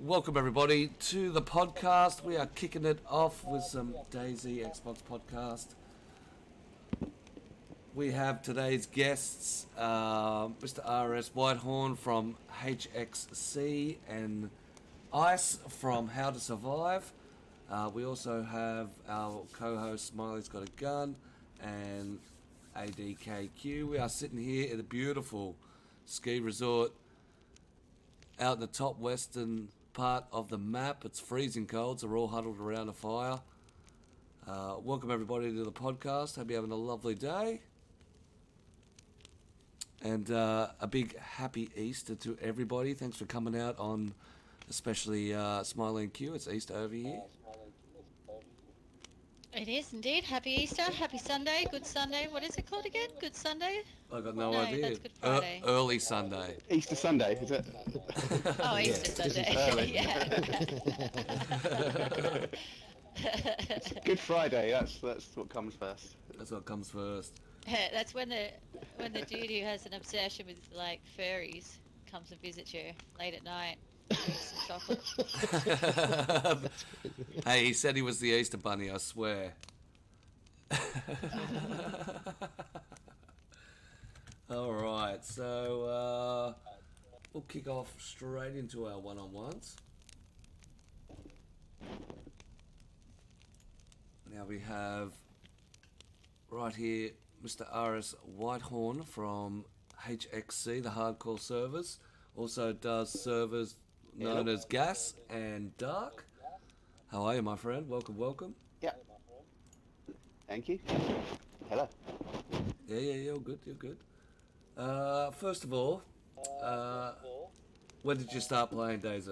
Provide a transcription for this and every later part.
Welcome everybody to the podcast. We are kicking it off with some Dayzxbox podcast. We have today's guests, Mr. RSWhitehorn from HXC and Ice from How to Survive. We also have our co-host Smileysgotagun and ADKCue. We are sitting here at a beautiful ski resort out in the top western part of the map. It's freezing cold, so we're all huddled around a fire. Welcome everybody to the podcast. Hope you're having a lovely day. And a big happy Easter to everybody. Thanks for coming out on, especially Smiley and Q. It's Easter over here. It is indeed. Happy Easter, happy Sunday, Good Sunday. What is it called again? Good Sunday? I got no idea. That's Good Friday. Early Sunday. Easter Sunday, is it? Oh, Easter Sunday. It's Good Friday. That's what comes first. That's what comes first. That's when the dude who has an obsession with like furries comes and visits you late at night. Some chocolate. Hey, he said he was the Easter Bunny, I swear. Alright, so we'll kick off straight into our one-on-ones. Now we have right here Mr. RSWhitehorn from HXC, the hardcore servers. Also does servers known as Gas and Dark. How are you, my friend? Welcome. Yeah. Thank you. Hello. Yeah, you're good. First of all, when did you start playing Dayz?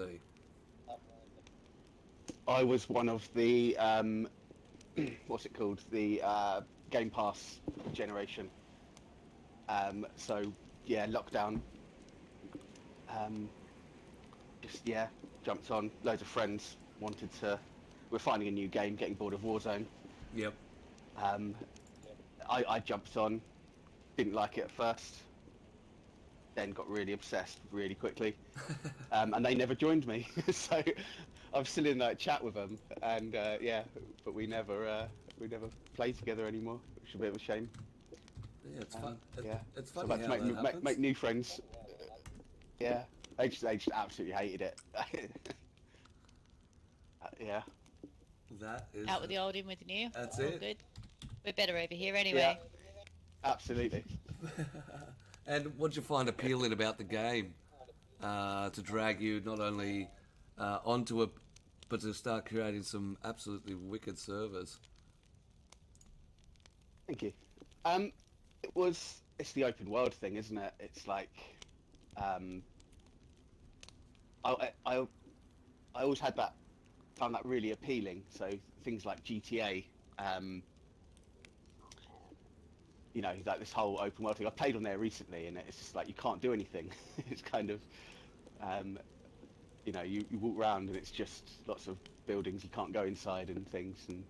I was one of the what's it called? The Game Pass generation. So yeah, lockdown. Jumped on. Loads of friends we're finding a new game, getting bored of Warzone. Yep. I jumped on, didn't like it at first, then got really obsessed really quickly, and they never joined me. So I'm still in that chat with them, and but we never play together anymore, which is a bit of a shame. Yeah, it's fun. It's So funny about how to that make new friends. Yeah, they just absolutely hated it. Yeah. That is Out with the old, in with the new. That's All it. good. We're better over here anyway. Yeah. Absolutely. And what did you find appealing about the game to drag you not only onto it, but to start creating some absolutely wicked servers? Thank you. It's the open world thing, isn't it? It's like, I always found that really appealing. So things like GTA, like this whole open world thing. I played on there recently, and it's just like you can't do anything. It's kind of, you walk around and it's just lots of buildings. You can't go inside and things. And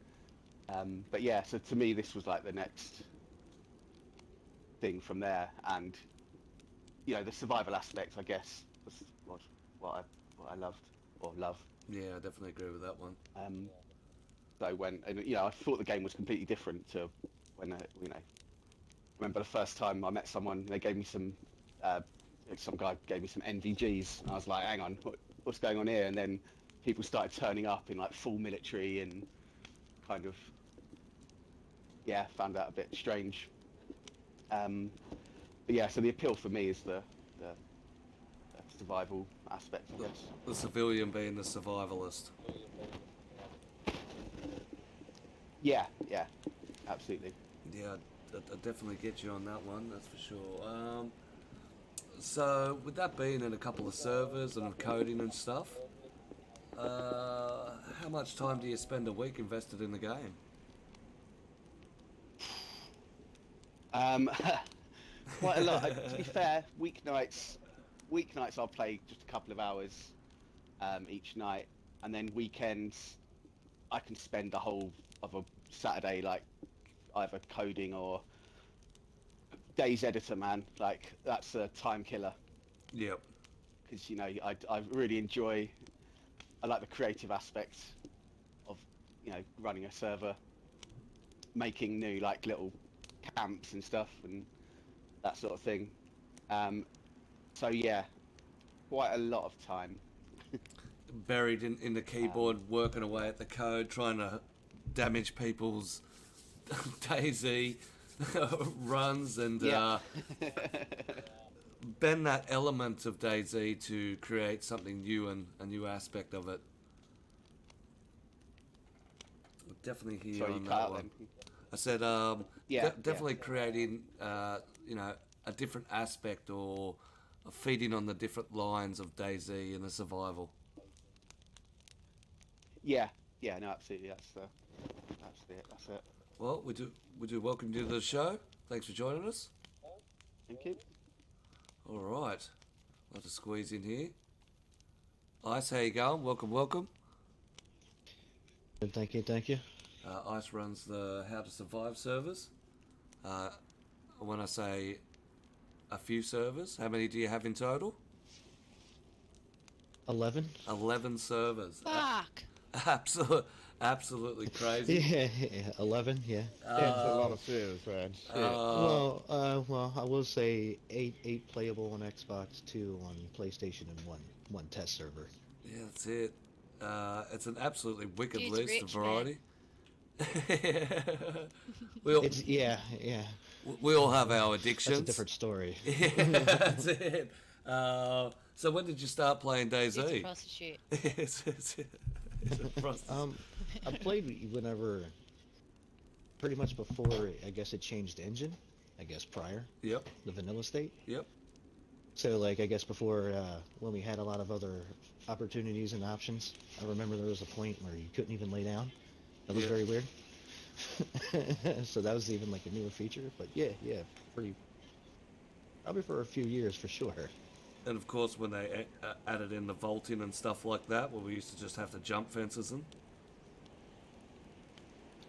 but yeah, so to me this was like the next thing from there, and the survival aspect, I guess, was what I loved or love. Yeah, I definitely agree with that one. So I thought the game was completely different to when remember the first time I met someone, they gave me some guy gave me some NVGs, and I was like, hang on, what's going on here? And then people started turning up in like full military, and kind of found that a bit strange. But yeah, so the appeal for me is the survival aspect, I guess. The civilian being the survivalist. Yeah, absolutely. Yeah, I definitely get you on that one, that's for sure. So, with that being in a couple of servers and coding and stuff, how much time do you spend a week invested in the game? Quite a lot. To be fair, weeknights I'll play just a couple of hours each night, and then weekends I can spend the whole of a Saturday like either coding or Dayz editor, man. Like, that's a time killer. Yep. Because I really enjoy I like the creative aspect of, running a server, making new like little camps and stuff and that sort of thing. So yeah, quite a lot of time. Buried in the keyboard, working away at the code, trying to damage people's Dayz runs and Yeah. bend that element of Dayz to create something new and a new aspect of it. Definitely here Sorry, you on cut that out one. then. I said, definitely creating, a different aspect or feeding on the different lines of Dayz and the survival. Yeah, no, absolutely. That's it. That's it. Well, we do welcome you to the show. Thanks for joining us. Thank you. All right, I'll have to squeeze in here. Ice, how you going? Welcome. Good, thank you. Ice runs the How to Survive servers. When I say a few servers, how many do you have in total? 11? 11 servers. Fuck! Absolutely crazy. Yeah, 11, yeah. That's a lot of servers, man. Shit. Well, I will say eight playable on Xbox, 2 on PlayStation, and one test server. Yeah, that's it. It's an absolutely wicked Dude's list of rich, variety. Yeah. We all have our That's addictions. a different story. Yeah, that's it. So when did you start playing He's a Dayz? prostitute. It's a prostitute. I played whenever, pretty much before, I guess it changed engine. I guess prior, Yep. the vanilla state. Yep. So, like, I guess before, when we had a lot of other opportunities and options, I remember there was a point where you couldn't even lay down. That was Yeah. very weird. So that was even, like, a newer feature. But, yeah, probably for a few years, for sure. And of course, when they added in the vaulting and stuff like that, where we used to just have to jump fences and.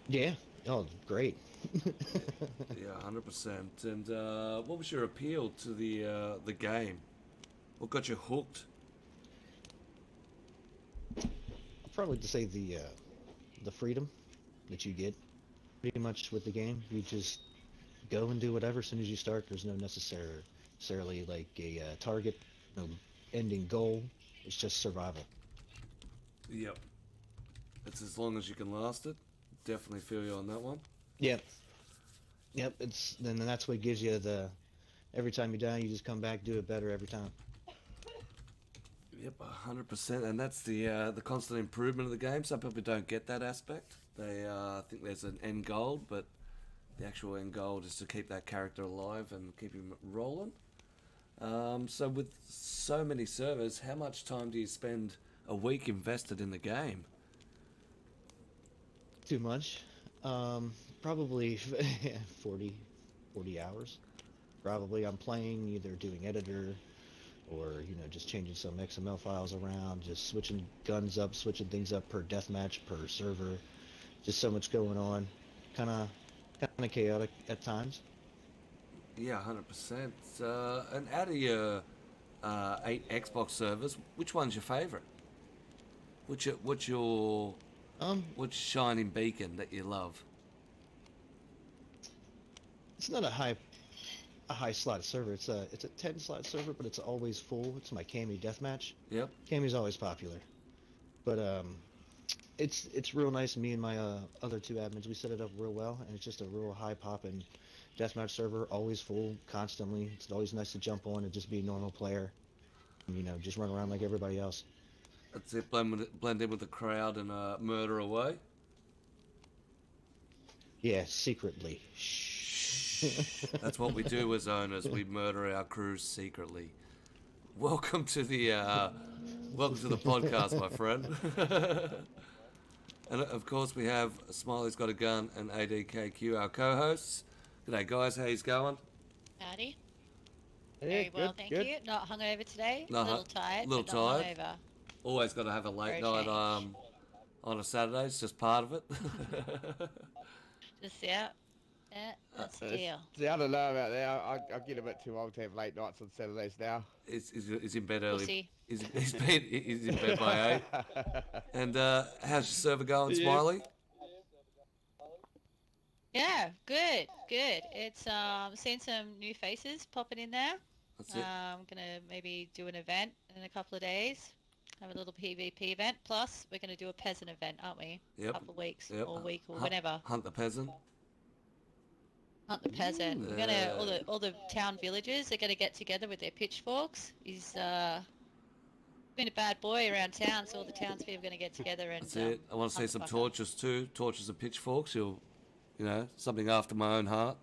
Yeah. Oh, great. Yeah, 100%. And what was your appeal to the game? What got you hooked? I'd probably to say the freedom that you get, pretty much with the game. You just go and do whatever as soon as you start. There's no necessarily like a target, no ending goal. It's just survival. Yep. It's as long as you can last it. Definitely feel you on that one. Yep. It's then that's what gives you the. Every time you die, you just come back, do it better every time. Yep, 100%, and that's the constant improvement of the game. Some people don't get that aspect. They think there's an end goal, but the actual end goal is to keep that character alive and keep him rolling. So with so many servers, how much time do you spend a week invested in the game? Too much. Probably 40 hours. Probably I'm playing, either doing editor or, just changing some XML files around, just switching guns up, switching things up per deathmatch, per server. Just so much going on. Kind of chaotic at times. Yeah, 100%. And out of your 8 Xbox servers, which one's your favourite? What's your shining beacon that you love? It's not a high slot server. It's a 10 slot server, but it's always full. It's my Cammy deathmatch. Yep. Cammy's always popular, but it's real nice. Me and my other 2 admins, we set it up real well, and it's just a real high popping deathmatch server, always full, constantly. It's always nice to jump on and just be a normal player, and, just run around like everybody else. That's it. Blend in with the crowd and murder away. Yeah, secretly. Shh. That's what we do as owners. We murder our crews secretly. Welcome to the podcast, my friend. And of course, we have Smileysgotagun and ADKCue, our co-hosts. G'day, guys. How's going? Howdy. Hey, Very well, good, thank good. you. Not hungover today. No, a little tired. little but not tired. hungover. Always got to have a late For a night change. on a Saturday. It's just part of it. Just yeah. Yeah, that's the It's- deal. See, I don't know about that. I get a bit too old to have late nights on Saturdays now. Is in bed early. Pussy. He's in bed by 8. And how's your server going, Yeah. Smiley? Yeah, good, good. It's seen some new faces popping in there. That's it. I'm gonna maybe do an event in a couple of days. Have a little PvP event. Plus, we're gonna do a peasant event, aren't we? Yep. Couple of weeks Yep. or a week or Hunt- whenever. Hunt the peasant. Hunt the peasant. We're gonna Yeah. all the town villagers are gonna get together with their pitchforks. He's been a bad boy around town, so all the townspeople are gonna get together and. That's it. I want to see hunt the some fuck up. torches too. Torches and pitchforks. You know, something after my own heart.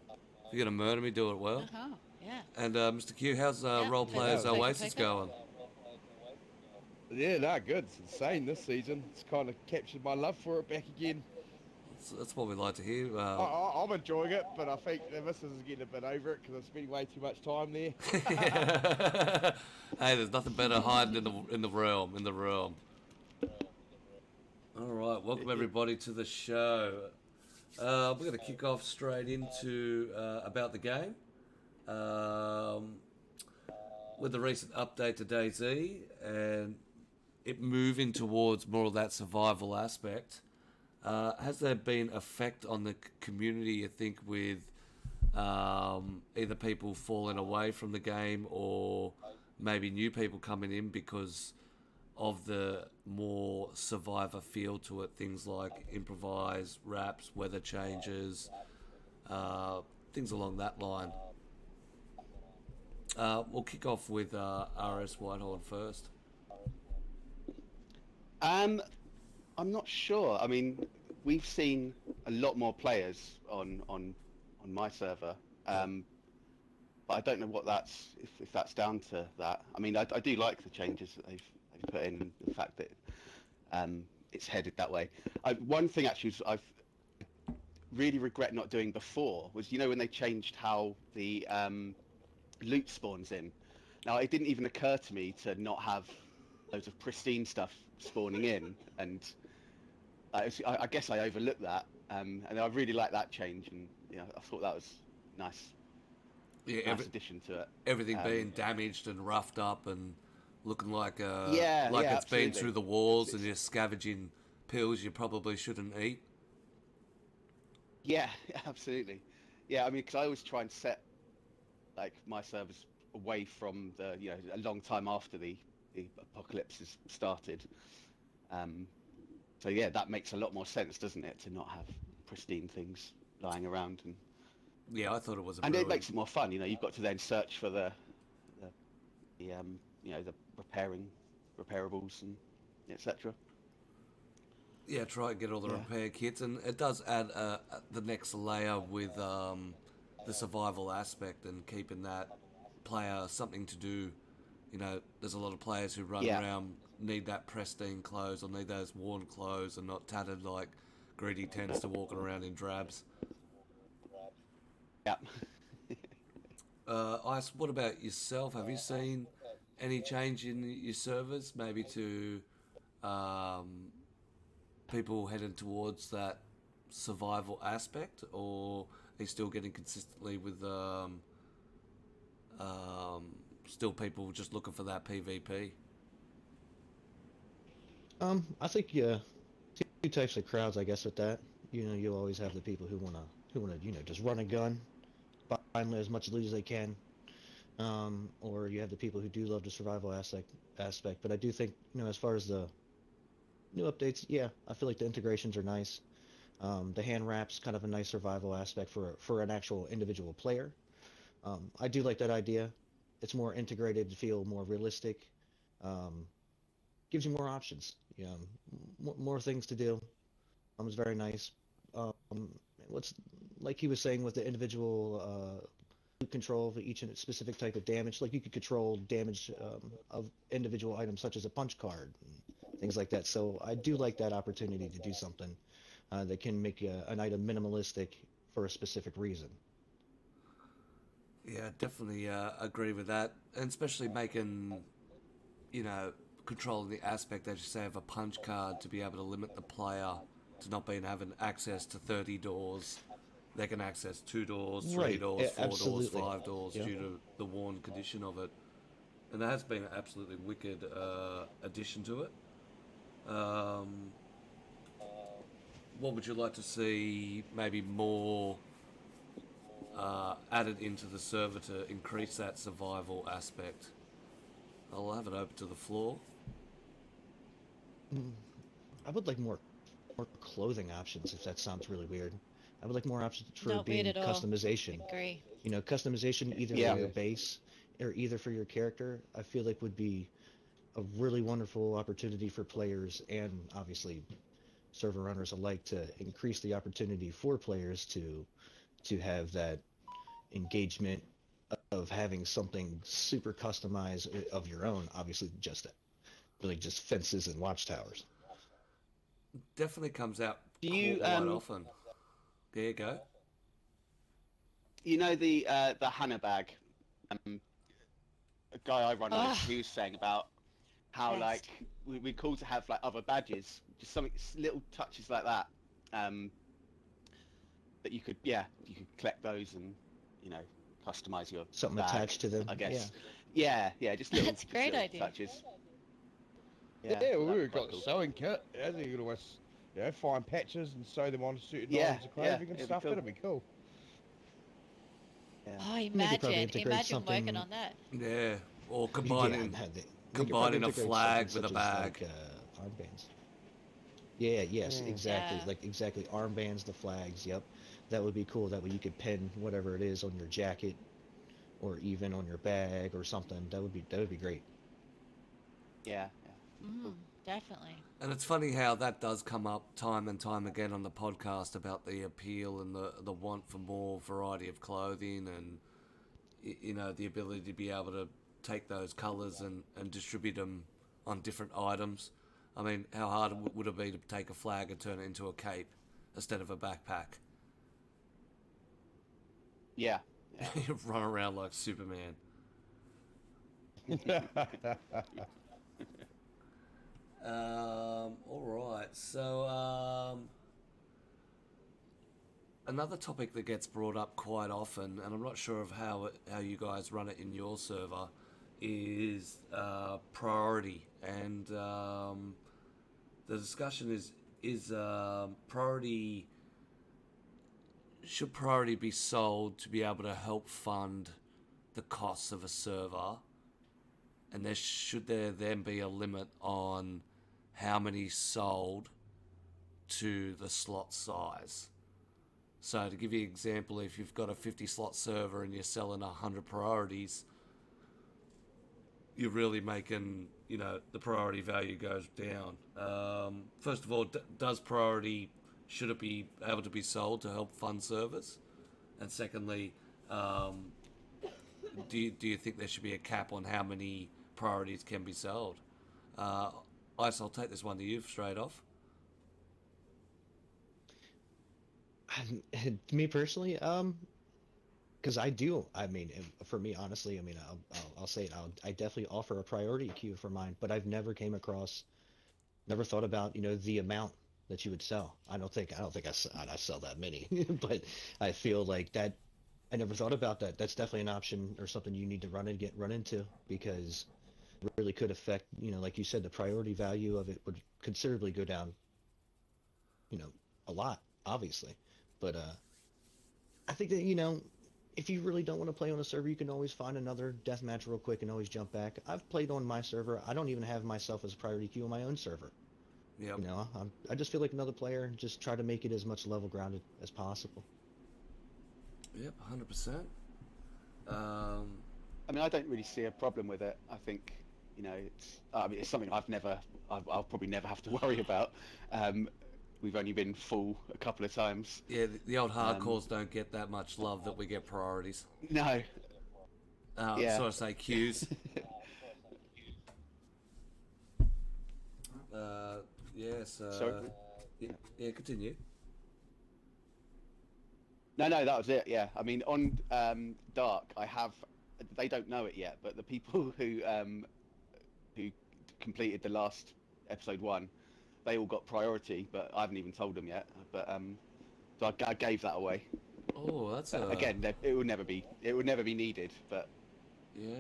If you're gonna murder me, do it well. Uh-huh. Yeah. And Mr. Q, how's Yeah, Role Players take a Oasis peek. going? Yeah, no, good. It's insane this season. It's kind of captured my love for it back again. That's what we like to hear. I'm enjoying it, but I think the missus is getting a bit over it because I'm spending way too much time there. Hey, there's nothing better hiding in the realm. All right, welcome everybody to the show. We're going to kick off straight into about the game. With the recent update to Dayz and it moving towards more of that survival aspect, has there been effect on the community, you think, with either people falling away from the game or maybe new people coming in because of the more survivor feel to it? Things like improvise, wraps, weather changes, things along that line. We'll kick off with RSWhitehorn first. I'm not sure. I mean, we've seen a lot more players on my server, but I don't know what that's if that's down to that. I mean, I do like the changes that they've put in, and the fact that it's headed that way. One thing actually I've really regret not doing before was, you know, when they changed how the loot spawns in. Now, it didn't even occur to me to not have loads of pristine stuff spawning in, and I guess I overlooked that, and I really like that change, and you know, I thought that was nice. Yeah, Nice addition to it. Everything being damaged and roughed up and looking like Yeah, it's absolutely. been through the walls and you're scavenging pills you probably shouldn't eat. Yeah, absolutely. Yeah, I mean, because I always try and set like my servers away from the, you know, a long time after the apocalypse has started. So yeah, that makes a lot more sense, doesn't it, to not have pristine things lying around, and Yeah, I thought it was a it brilliant. makes it more fun. You know, you've got to then search for the you know, the reparables and etc. Yeah, try and get all the Yeah. repair kits, and it does add the next layer with the survival aspect and keeping that player something to do. You know, there's a lot of players who run Yeah. around, need that pristine clothes or need those worn clothes and not tattered like Greedy tends to walking around in drabs. Yeah. Ice, what about yourself? Have you seen any change in your servers, maybe to people heading towards that survival aspect, or are you still getting consistently with still people just looking for that PvP? I think two types of crowds, I guess, with that. You know, you'll always have the people who wanna you know, just run a gun, find as much loot as they can, or you have the people who do love the survival aspect. But I do think, you know, as far as the new updates, yeah, I feel like the integrations are nice. The hand wraps kind of a nice survival aspect for an actual individual player. I do like that idea. It's more integrated, feel more realistic. Gives you more options. You know, more things to do. It's very nice. What's like he was saying with the individual control for each specific type of damage. Like you could control damage of individual items such as a punch card, and things like that. So I do like that opportunity to do something that can make an item minimalistic for a specific reason. Yeah, definitely agree with that, and especially making, you know, controlling the aspect, as you say, of a punch card to be able to limit the player to not being having access to 30 doors they can access 2 doors, 3 Right, doors, yeah, 4 absolutely. doors, 5 doors Yeah. due to the worn condition of it. And that has been an absolutely wicked addition to it. What would you like to see maybe more added into the server to increase that survival aspect? I'll have it open to the floor. I would like more clothing options, if that sounds really weird. I would like more options for Not weird being at all. customization. Agree. You know, customization either Yeah. for your base or either for your character. I feel like would be a really wonderful opportunity for players and obviously server runners alike to increase the opportunity for players to have that engagement of having something super customized of your own. Obviously, just really just fences and watchtowers. Definitely comes out Do you, quite often. There you go. You know the Hannah bag? A guy I run with, Ah. he was saying about how Best. like we're cool to have like other badges, just something little touches like that. That you could collect those and customize your Something bag, attached to them. I guess. Yeah, just little, That's a great little idea. touches. Yeah, that'd well, be we've quite got a cool. sewing kit. Yeah, you could always, find patches and sew them on certain Yeah, items of yeah, clothing and it'd be stuff. cool. That'd be cool. Yeah. Oh, probably imagine integrate something- working on that. Yeah. Or Yeah, combining they could combining a probably integrate flag something with a such as, bag. like, armbands. Yeah, yes, exactly. Yeah. Like exactly armbands, the flags. Yep, that would be cool. That way you could pin whatever it is on your jacket, or even on your bag or something. That would be great. Yeah. Definitely. And it's funny how that does come up time and time again on the podcast about the appeal and the want for more variety of clothing and the ability to be able to take those colours and distribute them on different items. I mean, how hard would it be to take a flag and turn it into a cape instead of a backpack? Yeah. You run around like Superman. All right. So another topic that gets brought up quite often, and I'm not sure of how you guys run it in your server, is priority. And the discussion is priority. Should priority be sold to be able to help fund the costs of a server? And should there then be a limit on how many sold to the slot size? So to give you an example, if you've got a 50 slot server and you're selling 100 priorities, you're really making, the priority value goes down. First of all, does priority, should it be able to be sold to help fund servers? And secondly, do you think there should be a cap on how many priorities can be sold? Ice, I'll take this one to you straight off. Me personally, because I do. I mean, for me, honestly, I mean, I'll say it. I definitely offer a priority queue for mine, but I've never thought about the amount that you would sell. I don't think I sell that many, but I feel like that. I never thought about that. That's definitely an option or something you need to run into, because it really could affect, like you said, the priority value of it would considerably go down, a lot, obviously. But I think that, if you really don't want to play on a server, you can always find another deathmatch real quick and always jump back. I've played on my server. I don't even have myself as a priority queue on my own server. Yep. I just feel like another player and just try to make it as much level grounded as possible. Yep, 100%. I mean, I don't really see a problem with it. I think, it's something I'll probably never have to worry about. We've only been full a couple of times. Yeah, the old hardcores don't get that much love that we get priorities. No. Yeah. So I say queues. Sorry? Yeah, continue. No, that was it. Yeah, I mean, on Dark, they don't know it yet, but the people who completed the last episode 1, they all got priority, but I haven't even told them yet. But so I gave that away. Oh, that's Again, it would never be needed, but yeah.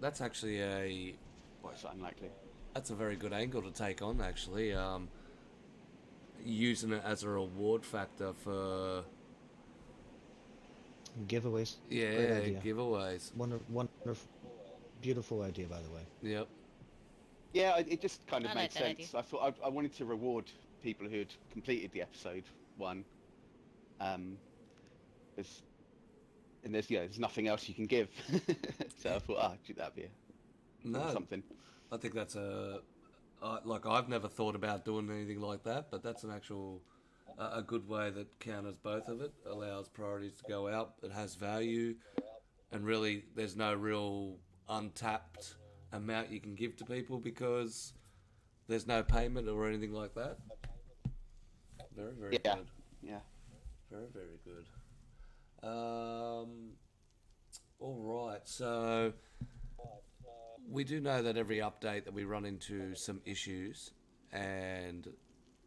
That's actually it's unlikely. that's a very good angle to take on. Actually, using it as a reward factor for Giveaways. Great yeah idea. giveaways. Wonderful, beautiful idea, by the way. Yep. Yeah, it just kind of I made like that idea. sense. I thought I wanted to reward people who had completed the episode 1, 'cause- and there's nothing else you can give. So I thought, that'd be No, something. I think that's like I've never thought about doing anything like that, but that's an actual a good way that counters both of it. Allows priorities to go out. It has value, and really, there's no real untapped amount you can give to people because there's no payment or anything like that. Very, very Yeah, good. yeah. Very, very good. All right, so we do know that every update that we run into some issues, and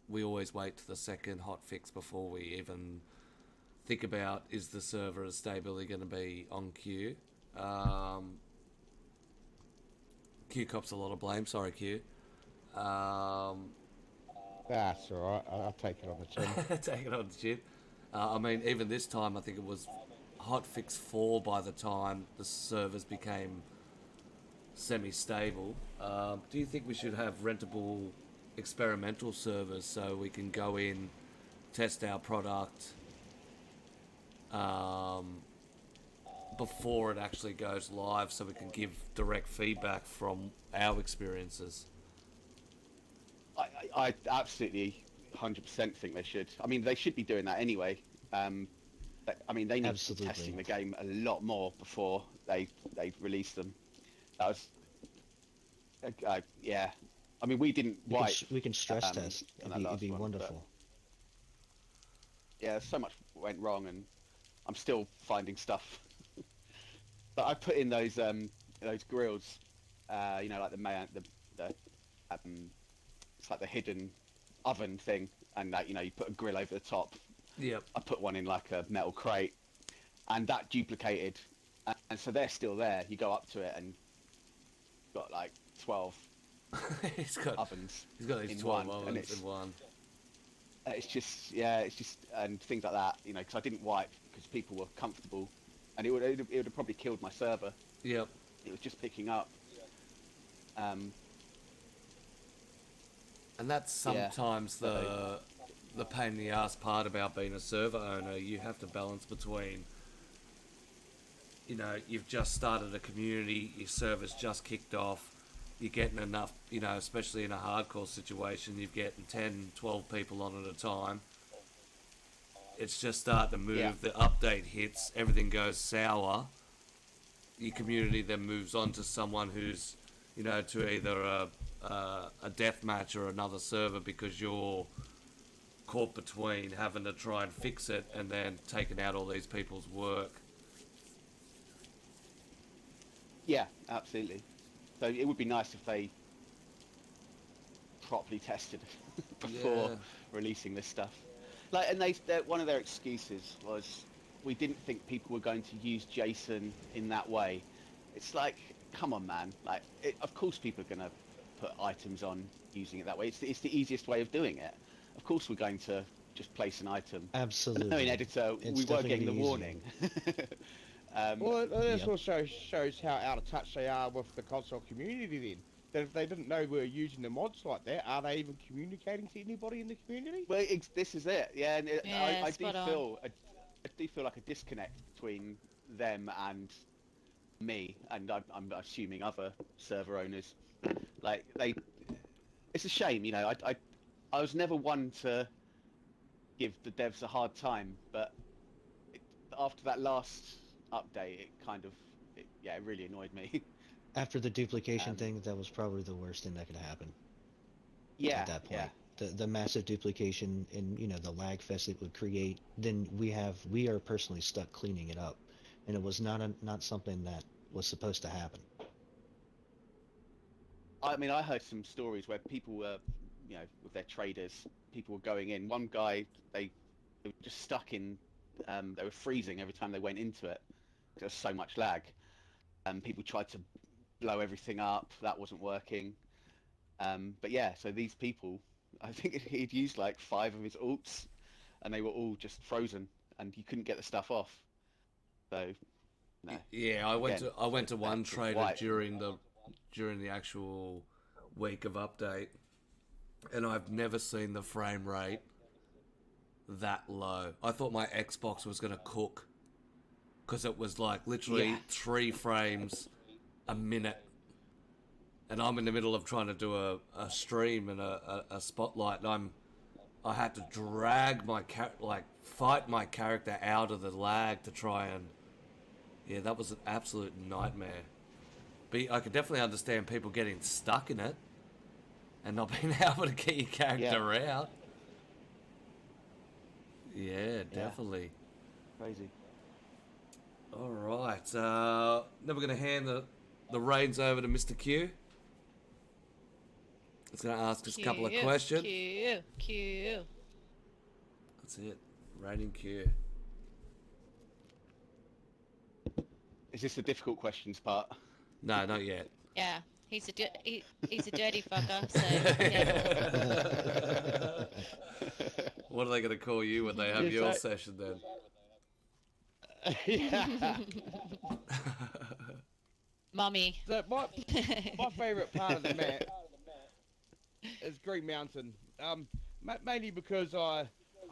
we always wait to the second hot fix before we even think about is the server stably going to be on Q. Q cops a lot of blame. Sorry, Q. That's alright, I'll take it on the chin. Take it on the chin. I mean, even this time, I think it was hotfix 4 by the time the servers became semi-stable. Do you think we should have rentable experimental servers so we can go in, test our product before it actually goes live so we can give direct feedback from our experiences? I absolutely 100% think they should. I mean, they should be doing that anyway. I mean, they need Absolutely. to be testing the game a lot more before they release them. That was, yeah. I mean, we didn't wipe. We can stress test. on It'd that be last one, wonderful. yeah, so much went wrong, and I'm still finding stuff. But I put in those grills, like it's like the hidden oven thing, and that you put a grill over the top. Yep. I put one in like a metal crate, and that duplicated, and so they're still there. You go up to it, and got like 12 he's got ovens. He's got these in 12 one, and ovens it's in one. it's just and things like that. Because I didn't wipe because people were comfortable, and it would have probably killed my server. Yep. It was just picking up. And that's sometimes the pain in the ass part about being a server owner. You have to balance between, you've just started a community, your server's just kicked off, you're getting enough, especially in a hardcore situation, you're getting 10, 12 people on at a time. It's just starting to move, Yeah. the update hits, everything goes sour. Your community then moves on to someone who's, to either a death match or another server because you're caught between having to try and fix it and then taking out all these people's work. Yeah, absolutely. So it would be nice if they properly tested before Yeah. releasing this stuff. And one of their excuses was we didn't think people were going to use JSON in that way. It's like, come on, man. Of course people are going to put items on using it that way. It's the easiest way of doing it. Of course we're going to just place an item. Absolutely. No, in editor, It's we were definitely getting the easier. warning. Well, this Yep. also shows how out of touch they are with the console community then. That if they didn't know we were using the mods like that, are they even communicating to anybody in the community? Well, this is it. Yeah, and Yeah, I do spot on. feel I do feel like a disconnect between them and me, and I'm assuming other server owners. It's a shame, I was never one to give the devs a hard time, but after that last update, it really annoyed me. After the duplication Um, thing, that was probably the worst thing that could happen Yeah, at that point. yeah. The massive duplication and the lag fest it would create. Then we are personally stuck cleaning it up, and it was not something that was supposed to happen. I mean, I heard some stories where people were, with their traders, people were going in. One guy, they were just stuck in they were freezing every time they went into it because there was so much lag. People tried to blow everything up. That wasn't working. But yeah, so these people, I think he'd used like 5 of his ults, and they were all just frozen, and you couldn't get the stuff off. So, no. Yeah, I went to one trader White. during the actual week of update, and I've never seen the frame rate that low. I thought my Xbox was gonna cook because it was like literally 3 frames a minute, and I'm in the middle of trying to do a stream and a spotlight, and I had to drag my fight my character out of the lag to try and. Yeah, that was an absolute nightmare. But I could definitely understand people getting stuck in it and not being able to get your character out. Yeah, definitely. Crazy. All right. Now we're going to hand the reins over to Mr. Q. He's going to ask us a couple of questions. Q. That's it. Reigning Q. Is this the difficult questions part? No, not yet. Yeah, he's a dirty fucker. So yeah. What are they going to call you when they have your session then? Yeah. Mummy. So my favourite part of the map is Green Mountain. Mainly because I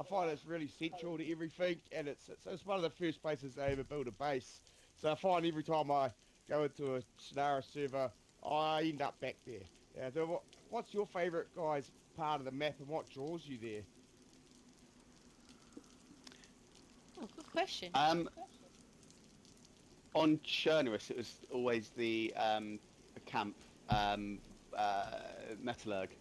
find it's really central to everything, and it's one of the first places they ever built a base. So I find every time I go into a Sonara server, I end up back there. Yeah, so what's your favourite, guys, part of the map, and what draws you there? Oh, good question. On Chernerus, it was always the camp, Metallurg.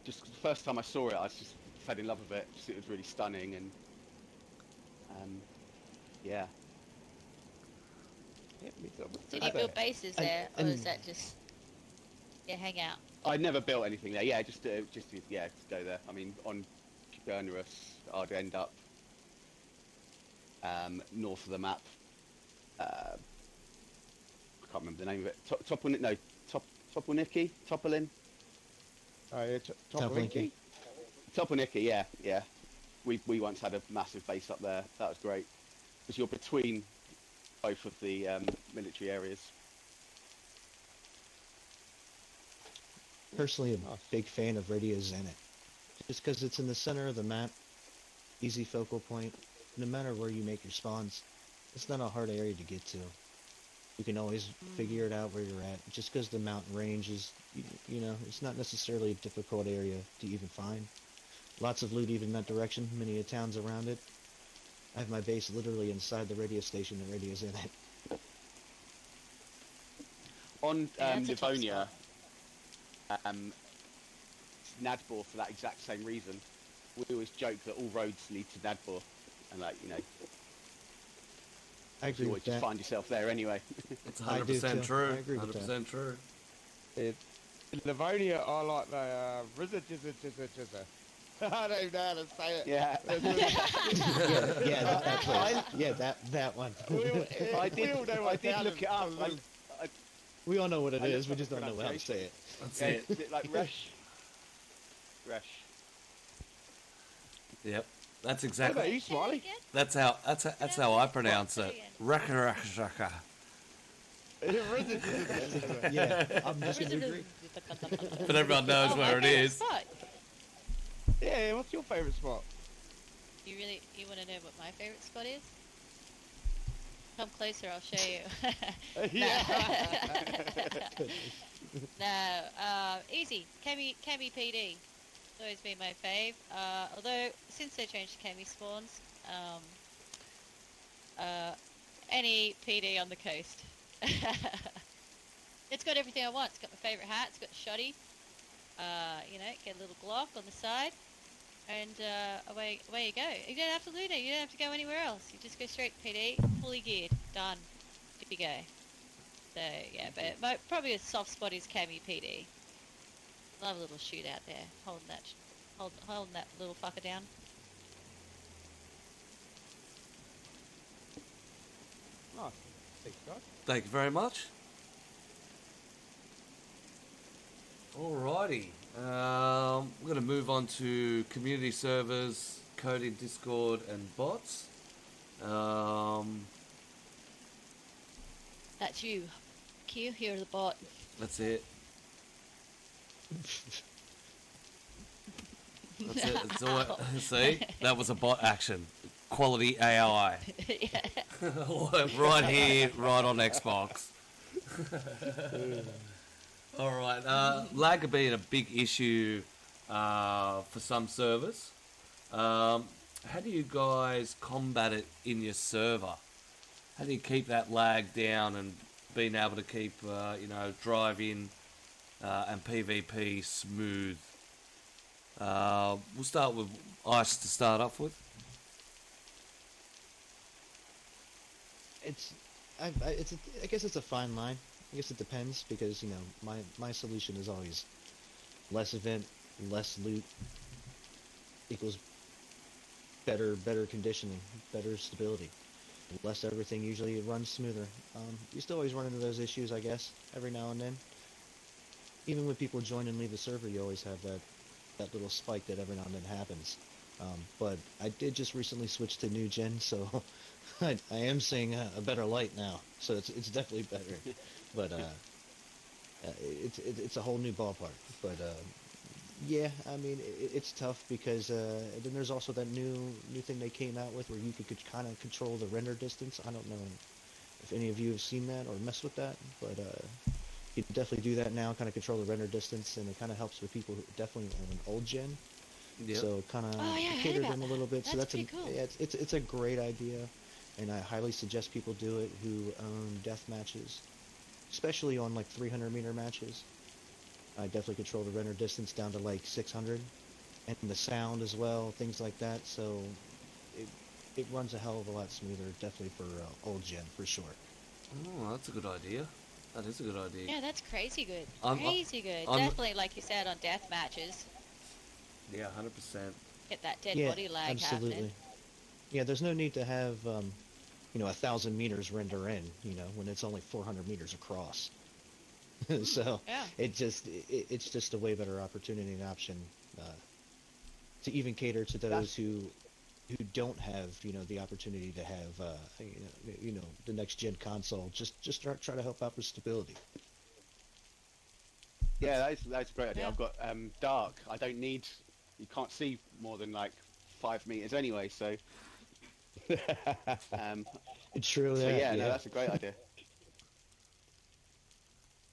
Just the first time I saw it, I just fell in love with it. Just, it was really stunning, and yeah. Did you build bases there, or is that just hang out? I never built anything there. Yeah, just go there. I mean, on Chernerus, I'd end up north of the map. I can't remember the name of it. Topolniki? Topolin? Oh yeah, Topolinki. Topolniki, yeah. We once had a massive base up there. That was great. Because you're between both of the military areas. Personally, a big fan of Radio Zenit. Just because it's in the center of the map, easy focal point. No matter where you make your spawns, it's not a hard area to get to. You can always figure it out where you're at. Just because the mountain range is, it's not necessarily a difficult area to even find. Lots of loot even in that direction, many towns around it. I have my base literally inside the radio station that radios in it. On that's a tough Livonia, Nadbor for that exact same reason. We always joke that all roads lead to Nadbor, and I agree you with always just that. find yourself there anyway. It's I do 100% too. true. I agree with 100% true. In Livonia, I like the Rizza. I don't even know how to say it. Yeah. That one. I did look it up. We all know what it I is. just We love just the don't know how to say it. That's Yeah, it. is it like Resh? Resh. Yep. That's What exactly. about you, Smiley? That's how I pronounce it. Raka raka raka. Rizza. Yeah, I'm just gonna agree. But everyone knows my where it favourite is. spot. Yeah, what's your favourite spot? You want to know what my favourite spot is? Come closer, I'll show you. No, easy. Cami PD. It's always been my fave. Although since they changed Cami spawns, any PD on the coast. It's got everything I want. It's got my favourite hat. It's got shoddy. Get a little Glock on the side, and away you go. You don't have to loot it. You don't have to go anywhere else. You just go straight to PD, fully geared, done. Here you go. So yeah, but probably a soft spot is Cami PD. Love a little shootout there, holding that holding that little fucker down. Nice. Thanks, guys. Thank you very much. Alrighty. We're going to move on to community servers, coding, Discord, and bots. That's you. Q, you're the bot. That's it. That's it. That's all. See, that was a bot action. Quality AI. Yeah. Right here, right on Xbox. All right. Lag being a big issue for some servers. How do you guys combat it in your server? How do you keep that lag down and being able to keep, drive in and PvP smooth? We'll start with Ice to start off with. I guess it's a fine line. I guess it depends because my solution is always less event, less loot equals better conditioning, better stability, less everything. Usually it runs smoother. You still always run into those issues, I guess, every now and then. Even when people join and leave the server, you always have that little spike that every now and then happens. But I did just recently switch to new gen, so I am seeing a better light now. So it's definitely better. But it's a whole new ballpark. But yeah, I mean it's tough because then there's also that new thing they came out with where you could kind of control the render distance. I don't know if any of you have seen that or messed with that, but you can definitely do that now, kind of control the render distance, and it kind of helps with people who definitely on an old gen. Yep. So kind of I cater heard about them a little bit. that. So That's that's pretty cool. yeah, it's a great idea, and I highly suggest people do it who own death matches, especially on like 300-meter matches. I definitely control the render distance down to like 600, and the sound as well, things like that. So it runs a hell of a lot smoother, definitely for old gen for sure. Oh, that's a good idea. That is a good idea. Yeah, that's crazy good. I'm- Crazy good. I'm- Definitely, like you said, on death matches, Yeah, 100%. get that dead Yeah, body lag absolutely. happening. Yeah, there's no need to have 1,000 meters render in, when it's only 400 meters across. So Yeah. it's just a way better opportunity and option to even cater to those who don't have the opportunity to have the next gen console. Just try to help out with stability. Yeah, that's a great idea. Yeah. I've got dark. I don't need. You can't see more than like 5 meters anyway, so. It's true. So that, yeah, no, that's a great idea.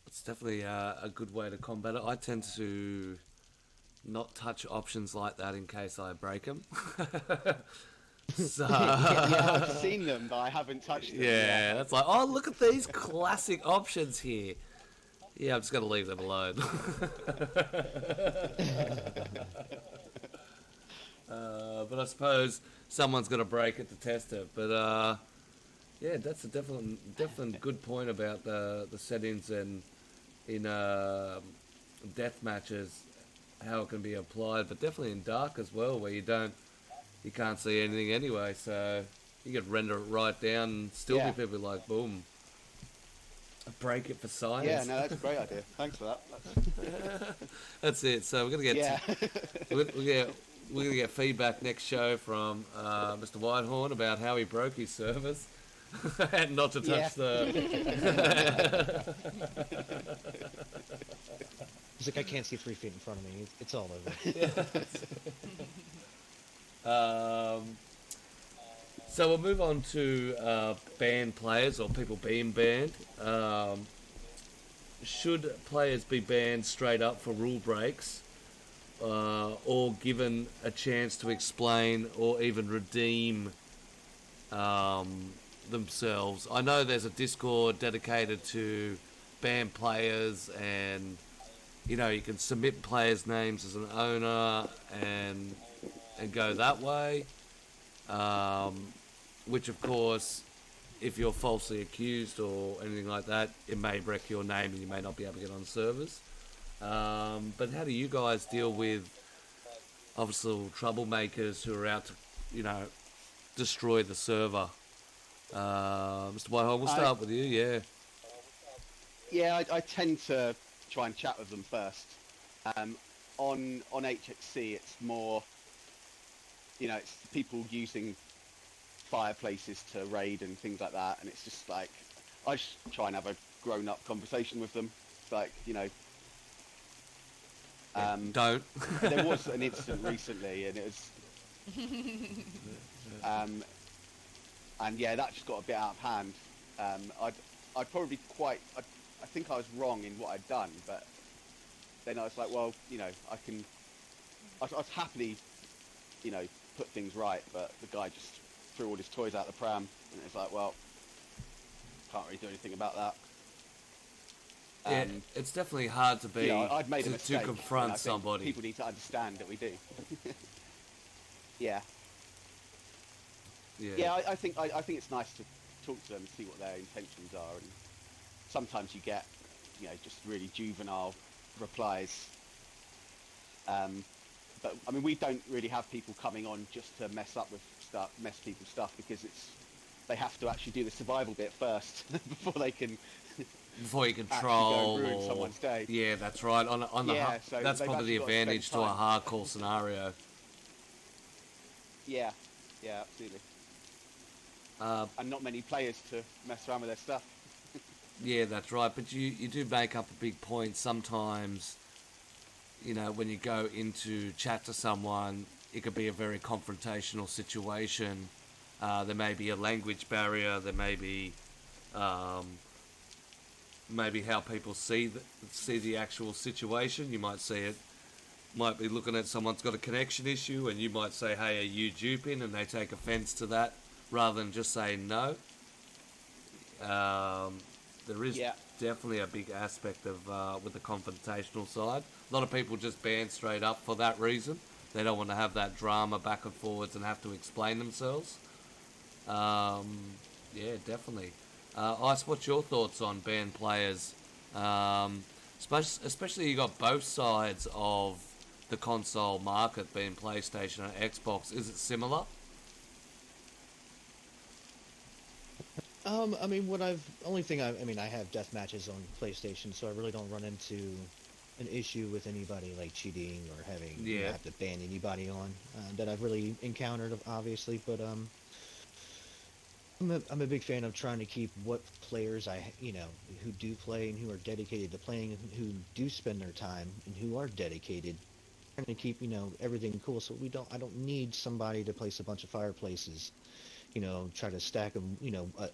It's definitely a good way to combat it. I tend to not touch options like that in case I break them. So, Yeah, I've seen them, but I haven't touched them. yeah, it's like, oh, look at these classic options here. Yeah, I'm just going to leave them alone. But I suppose someone's going to break it to test it. But yeah, that's a definite good point about the settings and in death matches, how it can be applied. But definitely in dark as well, where you can't see anything anyway. So you could render it right down and still Yeah. be people like, boom, break it for science. Yeah, no, that's a great idea. Thanks for that. That's it. So we're gonna get Yeah. we're gonna get feedback next show from Mr. Whitehorn about how he broke his servers and not to touch It's like I can't see 3 feet in front of me. It's all over. So we'll move on to banned players or people being banned. Should players be banned straight up for rule breaks, or given a chance to explain or even redeem themselves? I know there's a Discord dedicated to banned players, and you can submit players' names as an owner and go that way. Which of course, if you're falsely accused or anything like that, it may wreck your name and you may not be able to get on servers. But how do you guys deal with obviously troublemakers who are out to, destroy the server. Mr. Whitehorn, we'll start with you. Yeah. Yeah, I tend to try and chat with them first. On HXC, it's more, it's people using fireplaces to raid and things like that, and it's just like I just try and have a grown-up conversation with them. It's like, Don't. there was an incident recently, and it was, and yeah, that just got a bit out of hand. I'd probably I think I was wrong in what I'd done, but then I was like, well, I was happily, put things right, but the guy just threw all his toys out the pram, and it's like, well, can't really do anything about that. Yeah, it's definitely hard to be I'd made a mistake, to confront and I think somebody. People need to understand that we do. Yeah. Yeah. Yeah, I think it's nice to talk to them and see what their intentions are, and sometimes you get, just really juvenile replies. But I mean, we don't really have people coming on just to mess people's stuff, because they have to actually do the survival bit first before you can troll go and ruin someone's day. Yeah, that's right. So that's they've probably the actually got to spend advantage to a time. hardcore scenario. Yeah, absolutely. And not many players to mess around with their stuff. Yeah, that's right. But you do make up a big point sometimes. When you go into chat to someone, it could be a very confrontational situation. There may be a language barrier. There may be maybe how people see the actual situation. You might be looking at someone's got a connection issue, and you might say, "Hey, are you duping?" and they take offence to that, rather than just saying no. There is definitely a big aspect of with the confrontational side. A lot of people just ban straight up for that reason. They don't want to have that drama back and forwards and have to explain themselves. Yeah, definitely. Ice, what's your thoughts on banned players? Especially you got both sides of the console market, being PlayStation and Xbox. Is it similar? I mean, I have death matches on PlayStation, so I really don't run into an issue with anybody like cheating or having have to ban anybody on that I've really encountered, obviously. But I'm a big fan of trying to keep what players who do play and who are dedicated to playing, and who do spend their time and who are dedicated, trying to keep everything cool. So I don't need somebody to place a bunch of fireplaces. Try to stack them,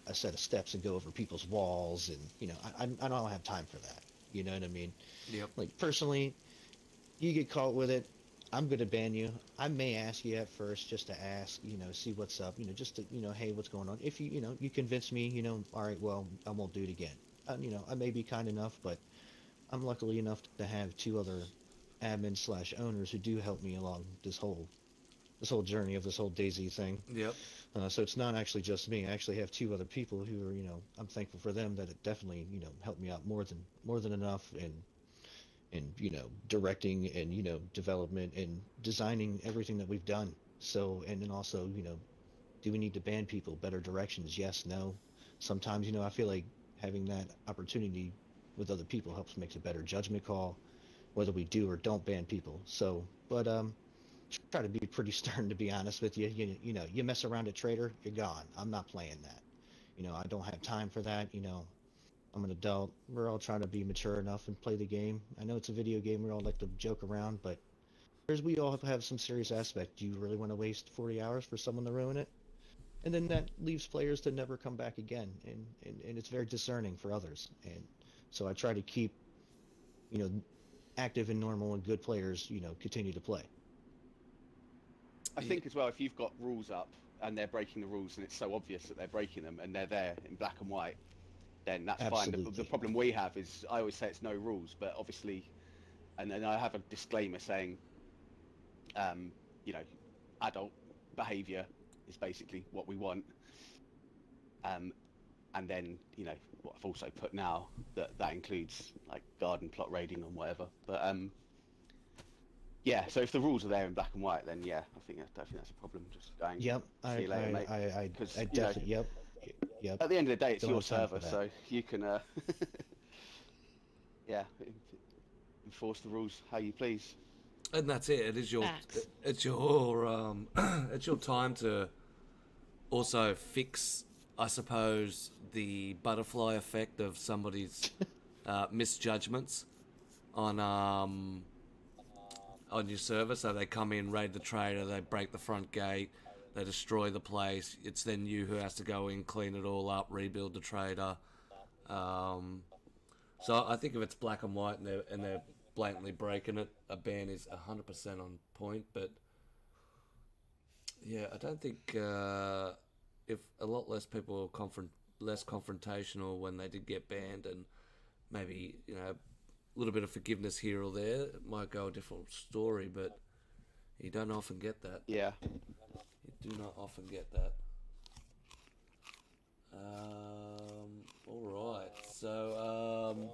a set of steps and go over people's walls, and I don't have time for that. You know what I mean? Yep. Like, personally, you get caught with it, I'm gonna ban you. I may ask you at first, just to ask, see what's up, just to, hey, what's going on? If you convince me, all right, well, I won't do it again. I may be kind enough, but I'm lucky enough to have two other admins/owners who do help me along this whole journey of this whole Dayz thing. Yep. So it's not actually just me. I actually have two other people who are, I'm thankful for them, that it definitely, helped me out more than enough in directing and, development and designing everything that we've done. So, and then also, do we need to ban people? Better directions? Yes, no. Sometimes, I feel like having that opportunity with other people helps makes a better judgment call, whether we do or don't ban people. So, but, try to be pretty stern, to be honest with you. You mess around a trader, you're gone. I'm not playing that. I don't have time for that. I'm an adult. We're all trying to be mature enough and play the game. I know it's a video game. We all like to joke around, but we all have some serious aspect. Do you really want to waste 40 hours for someone to ruin it? And then that leaves players to never come back again, and it's very discerning for others. And so I try to keep, active and normal and good players, continue to play. I think as well, if you've got rules up and they're breaking the rules, and it's so obvious that they're breaking them, and they're there in black and white, then that's Absolutely. fine. The problem we have is, I always say it's no rules, but obviously, and then I have a disclaimer saying, adult behaviour is basically what we want. And then, what I've also put now, that includes like garden plot raiding and whatever. But Yeah, so if the rules are there in black and white, then yeah, I don't think that's a problem. Just going. Yep, See you later, mate. I 'Cause, definitely, yep. At the end of the day, it's Don't your have time for server, that. so you can, yeah, enforce the rules how you please. And that's it. Facts. It's your it's your time to also fix, I suppose, the butterfly effect of somebody's misjudgments on your server. So they come in, raid the trader, they break the front gate, they destroy the place. It's then you who has to go in, clean it all up, rebuild the trader. So I think if it's black and white and they're blatantly breaking it, a ban is 100% on point. But yeah, I don't think if a lot less people were less confrontational when they did get banned, and maybe a little bit of forgiveness here or there, it might go a different story. But you don't often get that. Yeah. You do not often get that. All right. So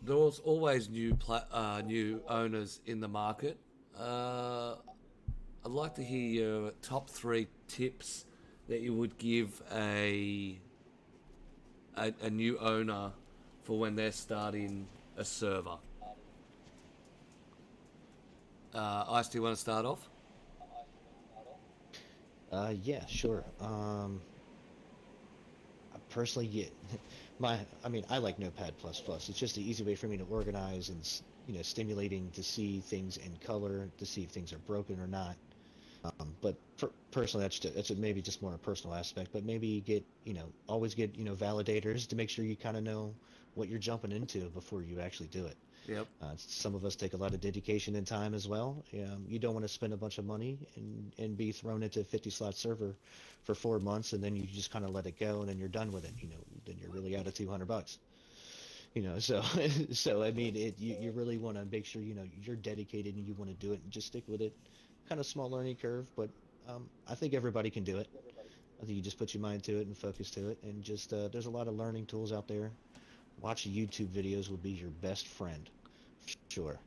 there's always new owners in the market. I'd like to hear your top 3 tips that you would give a new owner for when they're starting a server. Ice, do you want to start off? Yeah, sure. Personally, yeah, I like Notepad++. It's just an easy way for me to organize and, stimulating to see things in color, to see if things are broken or not. But personally, that's maybe just more a personal aspect. But maybe always get validators to make sure you kind of know what you're jumping into before you actually do it. Yep. Some of us take a lot of dedication and time as well. You don't want to spend a bunch of money and be thrown into a 50-slot server for 4 months, and then you just kind of let it go, and then you're done with it. Then you're really out of $200. So I mean, you really want to make sure you're dedicated and you want to do it, and just stick with it. Kind of small learning curve, but I think everybody can do it. I think you just put your mind to it and focus to it, and just there's a lot of learning tools out there. Watching YouTube videos will be your best friend, sure.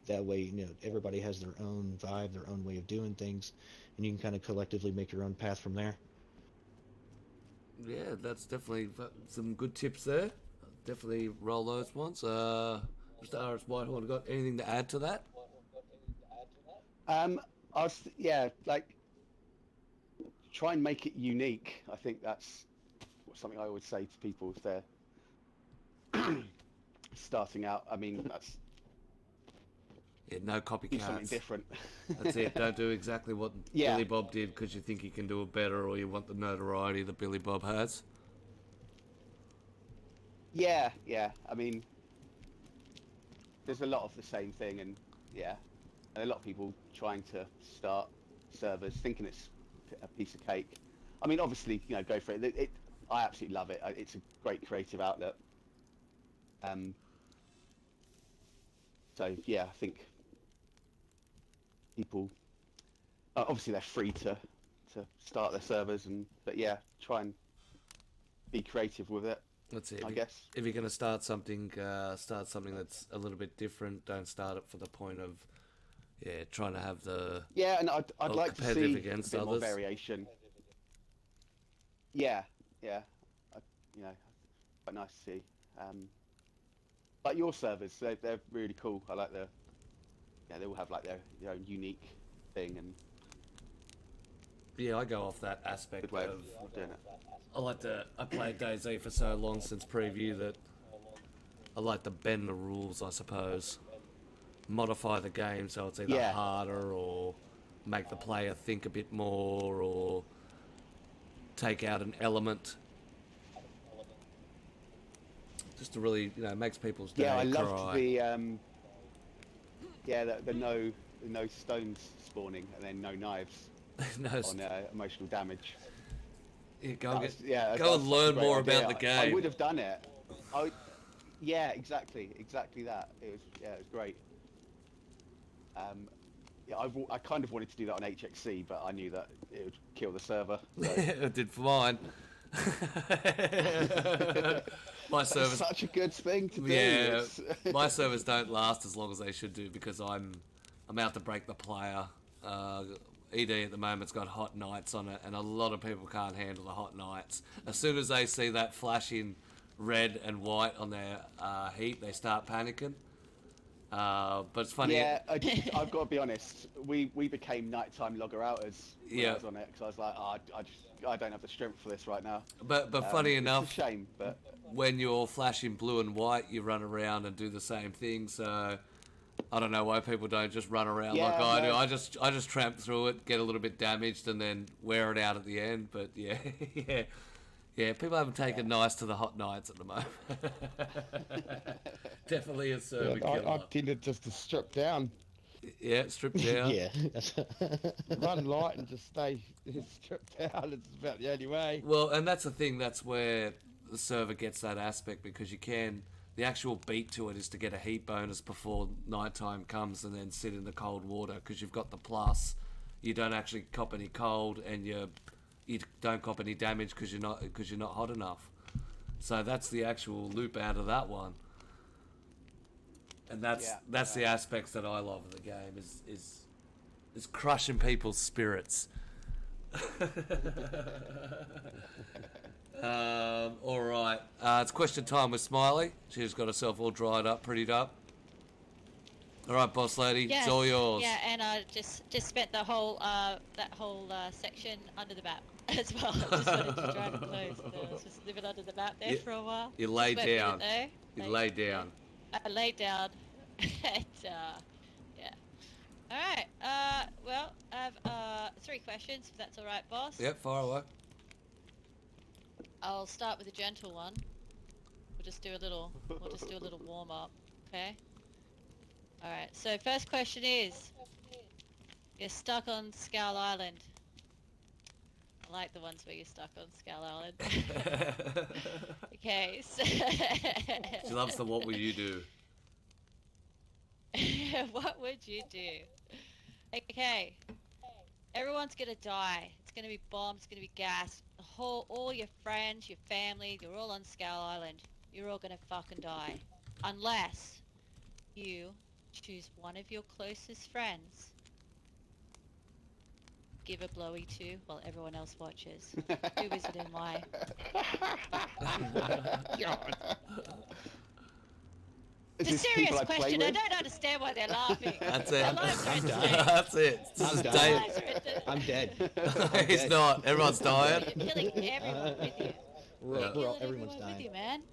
That way, everybody has their own vibe, their own way of doing things, and you can kind of collectively make your own path from there. Yeah, that's definitely some good tips there. Definitely roll those ones. Mr. RSWhitehorn, got anything to add to that? Like, try and make it unique. I think that's something I always say to people if they're starting out. I mean, that's no do something copycats. different. That's it. Don't do exactly what Yeah. Billy Bob did because you think you can do it better, or you want the notoriety that Billy Bob has. Yeah. I mean, there's a lot of the same thing, and a lot of people trying to start servers thinking it's a piece of cake. I mean, obviously, go for it. I absolutely love it. It's a great creative outlet. So yeah, I think people obviously they're free to start their servers, but yeah, try and be creative with it. That's it. I guess. If you're going to start something that's a little bit different. Don't start it for the point of trying to have the And I'd like to see competitive against a bit more others. variation. Yeah, quite nice to see. Like your servers, they're really cool. I like they all have like their own unique thing, and Yeah, I go off that aspect good way of of doing it. I played Dayz for so long since preview that I like to bend the rules, I suppose. Modify the game so it's either harder, or make the player think a bit more, or take out an element. Just to really, makes people's day Yeah, I cry. loved the no stones spawning and then no knives No, on emotional damage. go That was- that and was such a learn great more idea. about the I game. would have done it. Yeah, exactly that. It was great. I kind of wanted to do that on HXC, but I knew that it would kill the server. So. It did for mine. My That's service, such a good thing to do. yeah, It's- my servers don't last as long as they should do because I'm out to break the player. ED at the moment's got hot nights on it, and a lot of people can't handle the hot nights. As soon as they see that flashing red and white on their heat, they start panicking. But it's funny. Yeah, I've got to be honest. We became nighttime logger outers when Yeah. I was on it because I was like, I don't have the strength for this right now. But funny It's enough, a shame, but when you're flashing blue and white, you run around and do the same thing. So I don't know why people don't just run around Yeah, like I do. no. I just tramp through it, get a little bit damaged, and then wear it out at the end. But yeah, yeah. People haven't taken nice to the hot nights at the moment. Definitely a server I killer. tended just to strip down, Yeah, strip down. Yeah. run light, and just stay stripped down. It's about the only way. Well, and that's the thing. That's where the server gets that aspect because you can. The actual beat to it is to get a heat bonus before nighttime comes and then sit in the cold water because you've got the plus. You don't actually cop any cold and you don't cop any damage because you're not hot enough. So that's the actual loop out of that one. And that's the aspects that I love of the game is crushing people's spirits. All right. It's question time with Smiley. She's got herself all dried up, prettied up. All right, boss lady, Yes. it's all yours. Yeah, and I just spent the whole that whole section under the map as well. Just wanted to drive it close. So I was just living under the map there You- for a while. you lay Just went with it, down. though. You lay down. I laid down. And, yeah. All right. Well, I have 3 questions. If that's all right, boss. Yep, far away. I'll start with a gentle one. We'll just do a little warm up. Okay. All right. So first question is, you're stuck on Skull Island. I like the ones where you're stuck on Skull Island. Okay. So She loves the what will you do. what would you do? Okay. Everyone's gonna die. It's gonna be bombed. It's gonna be gassed. All your friends, your family, they're all on Skull Island. You're all gonna fucking die, unless you choose one of your closest friends, give a blowy to while everyone else watches. Who is it and why? God. Is It's a this serious people I play question. I with? don't understand why they're laughing. That's Their it. lives are at done. stake. That's it. This I'm is done. Their Dave. lives are at the- I'm dead. He's dead. not. Everyone's dying. You're killing everyone with you. We're, Yeah. we're all, Killing everyone's everyone with dying. you, man.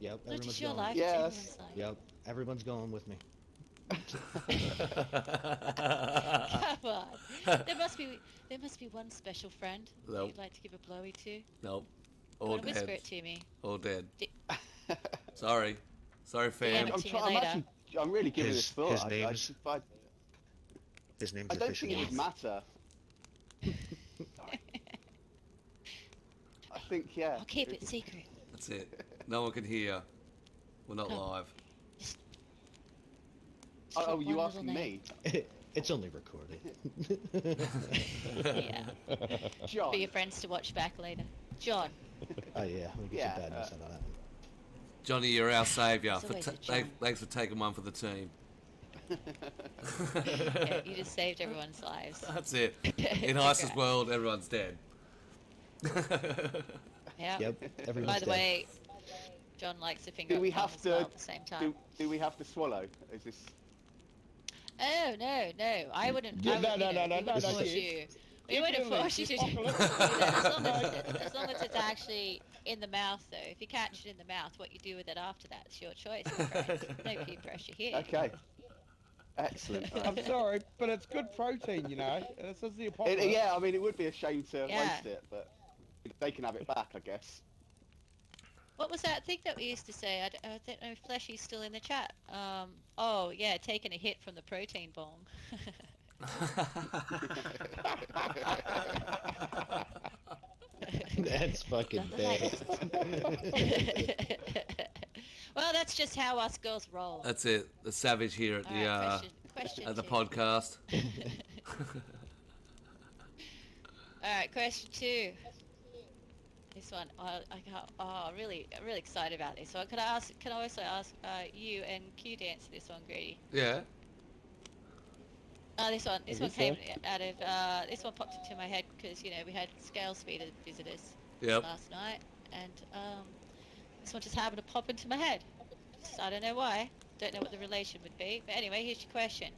Yep, Not everyone's just your going. life, Yeah, it's that's- everyone's life. Yep, everyone's going with me. Come on. There must be one special friend that Nope. you'd like to give a blowy to. Nope. Go All on, whisper dead. it to me. All dead. Di- Sorry. Sorry, fam. Damn it. to me I'm later. actually, I'm really giving His- this thought. his I name's- His name's don't think officially. it would matter. I think, yeah. I'll keep it secret. That's it. No one can hear. We're not No. live. Just Oh, put you one asking little me? It's only recorded. name. Yeah. John. For your friends to watch back later. John. Oh yeah, let me get Yeah, some bad news out of that one. Johnny, you're our saviour. It's always a John. Thanks for taking one for the team. Yeah, you just saved everyone's lives. That's it. In Isis world, everyone's dead. Yeah. Yep, everyone's By the dead. way, John likes to finger Do we up Tom have as well to at the same time. do we have to swallow? Is this? Oh no, I wouldn't. Yeah, I would, no, you no, know, no, we no, wouldn't no, force kids. you. We wouldn't force you to do that. As long as it's actually in the mouth, though. If you catch it in the mouth, what you do with it after that is your choice. my friend. No peer pressure here. Okay. Excellent. All right. I'm sorry, but it's good protein, you know. This is the apocalypse. Yeah, I mean, it would be a shame to Yeah. waste it, but they can have it back, I guess. What was that thing that we used to say? I don't know if Fleshy's still in the chat. Oh yeah, taking a hit from the protein bong. That's fucking bad. Well, that's just how us girls roll. That's it. The savage here at All the right, question at the two. podcast. All right, question 2. This one, I can't, really, I'm really excited about this one. Can I also ask you and Q to answer this one, Grady? Yeah. This one guess came so. out of, this one popped into my head because, you know, we had scale speeder visitors Yep. last night, and this one just happened to pop into my head. Just, I don't know why, don't know what the relation would be, but anyway, here's your question.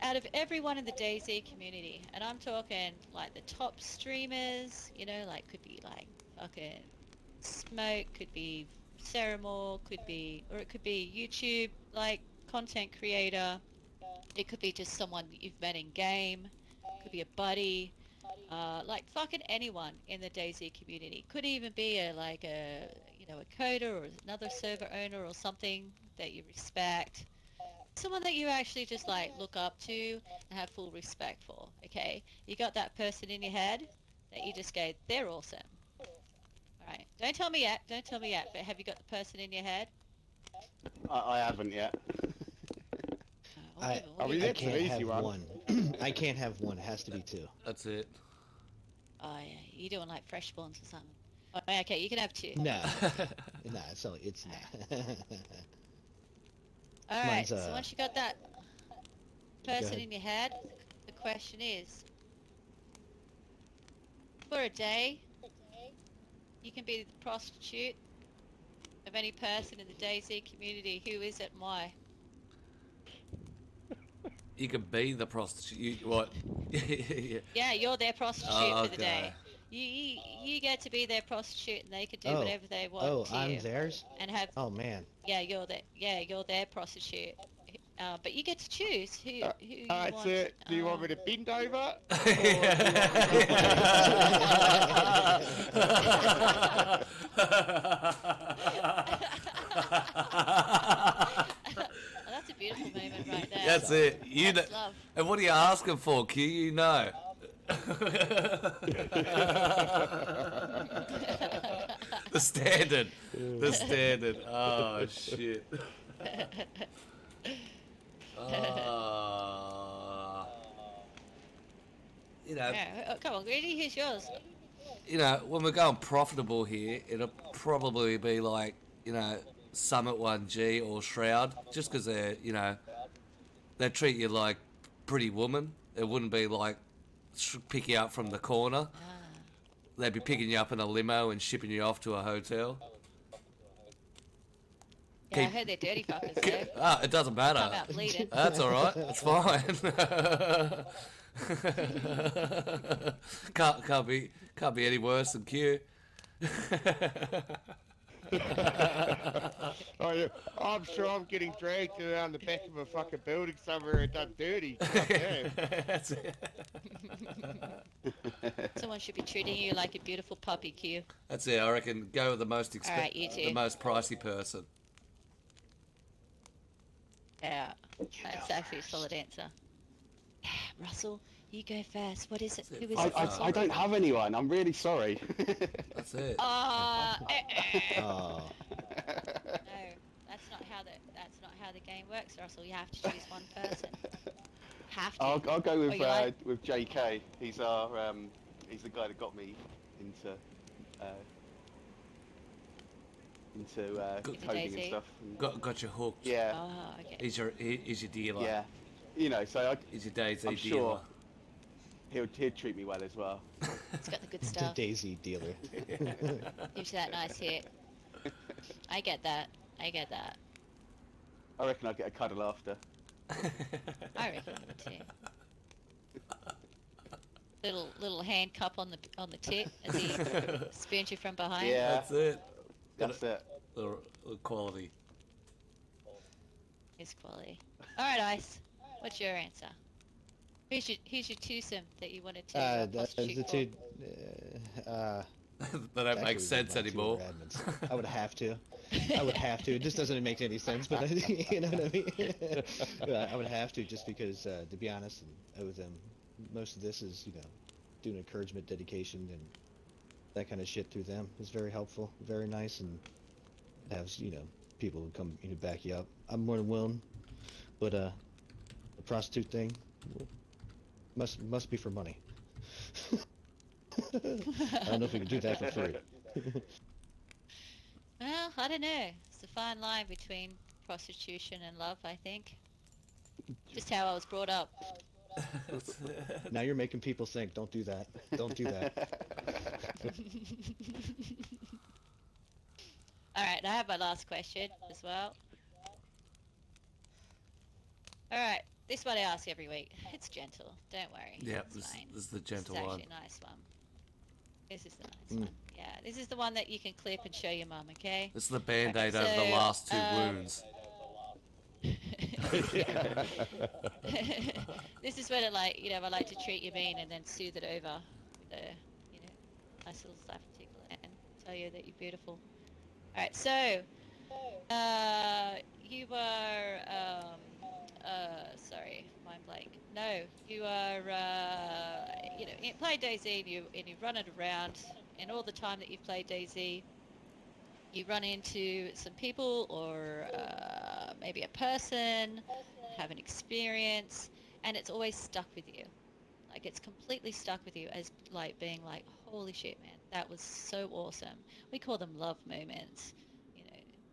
Out of everyone in the Dayz community, and I'm talking like the top streamers, you know, like could be like fucking Smoke, could be Ceramore, or it could be YouTube, like content creator. It could be just someone that you've met in game. Could be a buddy. Like fucking anyone in the Dayz community. Could even be a you know, a coder or another server owner or something that you respect. Someone that you actually just like look up to and have full respect for. Okay, you got that person in your head that you just go, they're awesome. All right, don't tell me yet. Don't tell me yet. But have you got the person in your head? I haven't yet. We'll I mean, give that's it- an can't easy have one. one. I can't have one. It has to be two. That's it. Oh yeah, you doing like fresh spawns or something? Oh, okay, you can have two. No, no, it's not. All right. Mine's, So once you got that person ahead. in your head, the question is, for a day, you can be the prostitute of any person in the Dayz community. Who is it and why? You can be the prostitute. What? Yeah. Yeah, you're their prostitute Oh, for the day. okay. You get to be their prostitute, and they can do Oh. whatever they want Oh, to I'm you. theirs. And have Oh man. you're their prostitute. But you get to choose who you Alright, want. so do you want me to bend over? Oh, that's a beautiful moment right there. That's it. You know. That's love. And what are you asking for, Q? You know. The standard. The standard. Oh, shit. You know, Yeah, come on, Greedy, here's yours. when we're going profitable here, it'll probably be like, Summit 1G or Shroud, just because they're, they treat you like pretty woman. It wouldn't be like pick you up from the corner. Ah. They'd be picking you up in a limo and shipping you off to a hotel. Yeah, I Keep- heard they're dirty fuckers, though. Ah, it doesn't matter. Come out bleeding. That's all right. It's fine. can't be any worse than Q. Oh, yeah. I'm sure I'm getting dragged around the back of a fucking building somewhere and done dirty. God damn. That's it. Someone should be treating you like a beautiful puppy, Q. That's it. I reckon go with the most Alright, you two. the most pricey person. Yeah, that's actually a solid answer. Russell, you go first. What is it? Who is it? I don't have anyone. I'm really sorry. That's it. Oh, Oh. no, that's not how the game works, Russell. You have to choose one person. Have to. I'll go Oh, with you like- with JK. He's our he's the guy that got me into Good. coding and Dayz. stuff. And, Got you hooked. yeah, Oh, okay. He's your dealer. yeah. So He's your Dayz I'm dealer. sure he'd treat me well as well. It's got the good The stuff. Daisy dealer. Gives you that nice hit. I get that. I I reckon I'd get a cuddle after. reckon I would too. Little hand cup on the tit as he spoons you from behind. Yeah, That's it. that's it. Little quality. His quality. All right, Ice. What's your answer? Who's your twosome that you wanted to The prostitute two. They don't actually, make sense my two anymore. were admins. I would have to. It just doesn't make any sense, but you know what I mean. I would have to, just because, to be honest, and I owe them. Most of this is, doing encouragement, dedication, and that kind of shit through them is very helpful, very nice, and have people who come back you up. I'm more than willing, but the prostitute thing must be for money. I don't know if we can do that for free. Well, I don't know. It's a fine line between prostitution and love, I think. Just how I was brought up. Now you're making people think. Don't do that. Don't do that. Alright, I have my last question as well. Alright, this one I ask every week. It's gentle, don't worry. Yep, It's this fine. is the This gentle is one. actually a nice one. This is the nice one. Yeah, this is the one that you can clip and show your mum, okay? This is the band-aid Okay, over the so, last two wounds. This is when it I like to treat you mean and then soothe it over with a, nice little slap and tickle and tell you that you're beautiful. Alright, so, you are, sorry, mind blank. No, you are, you play Dayz and you run it around, and all the time that you've played Dayz, you run into some people or maybe a person, have an experience, and it's always stuck with you. Like, it's completely stuck with you as, like, being like, holy shit, man, that was so awesome. We call them love moments,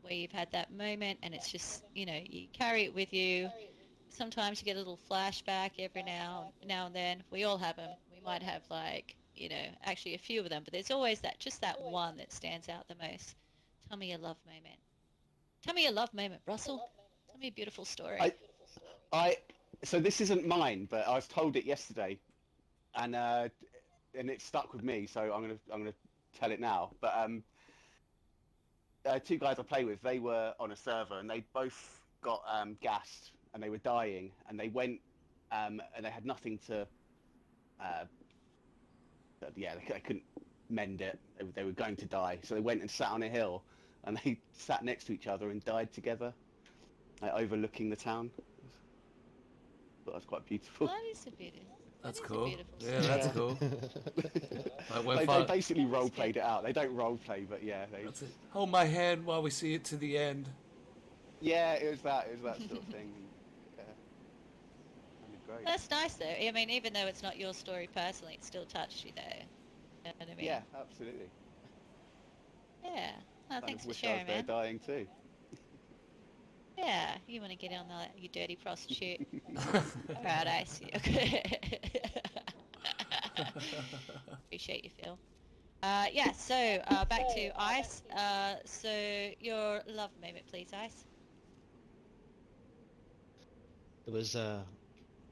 where you've had that moment and it's just, you carry it with you. Sometimes you get a little flashback every now and then. We all have them. We might have, like, actually a few of them, but there's always that one that stands out the most. Tell me your love moment. Tell me your love moment, Russell. Tell me a beautiful story. So this isn't mine, but I was told it yesterday, and it stuck with me. So I'm gonna tell it now. But two guys I play with, they were on a server, and they both got gassed, and they were dying, and they went, and they had nothing to. They couldn't mend it. They were going to die, so they went and sat on a hill, and they sat next to each other and died together, overlooking the town. Thought that was quite beautiful. That is a beautiful. That's that is cool. A beautiful Yeah, story. that's cool. They basically role played it out. They don't role play, but yeah. That's it. Hold my hand while we see it to the end. Yeah, it was that sort of thing. Yeah. Great. That's nice though. I mean, even though it's not your story personally, it still touched you though. You know what I mean? Yeah, absolutely. Yeah. Oh, thanks for wish I sharing, was there man. dying too. Yeah, you want to get on that, you dirty prostitute. Alright, I see. Okay. Appreciate you, Phil. Yeah, so back to Ice. So your love moment, please, Ice. It was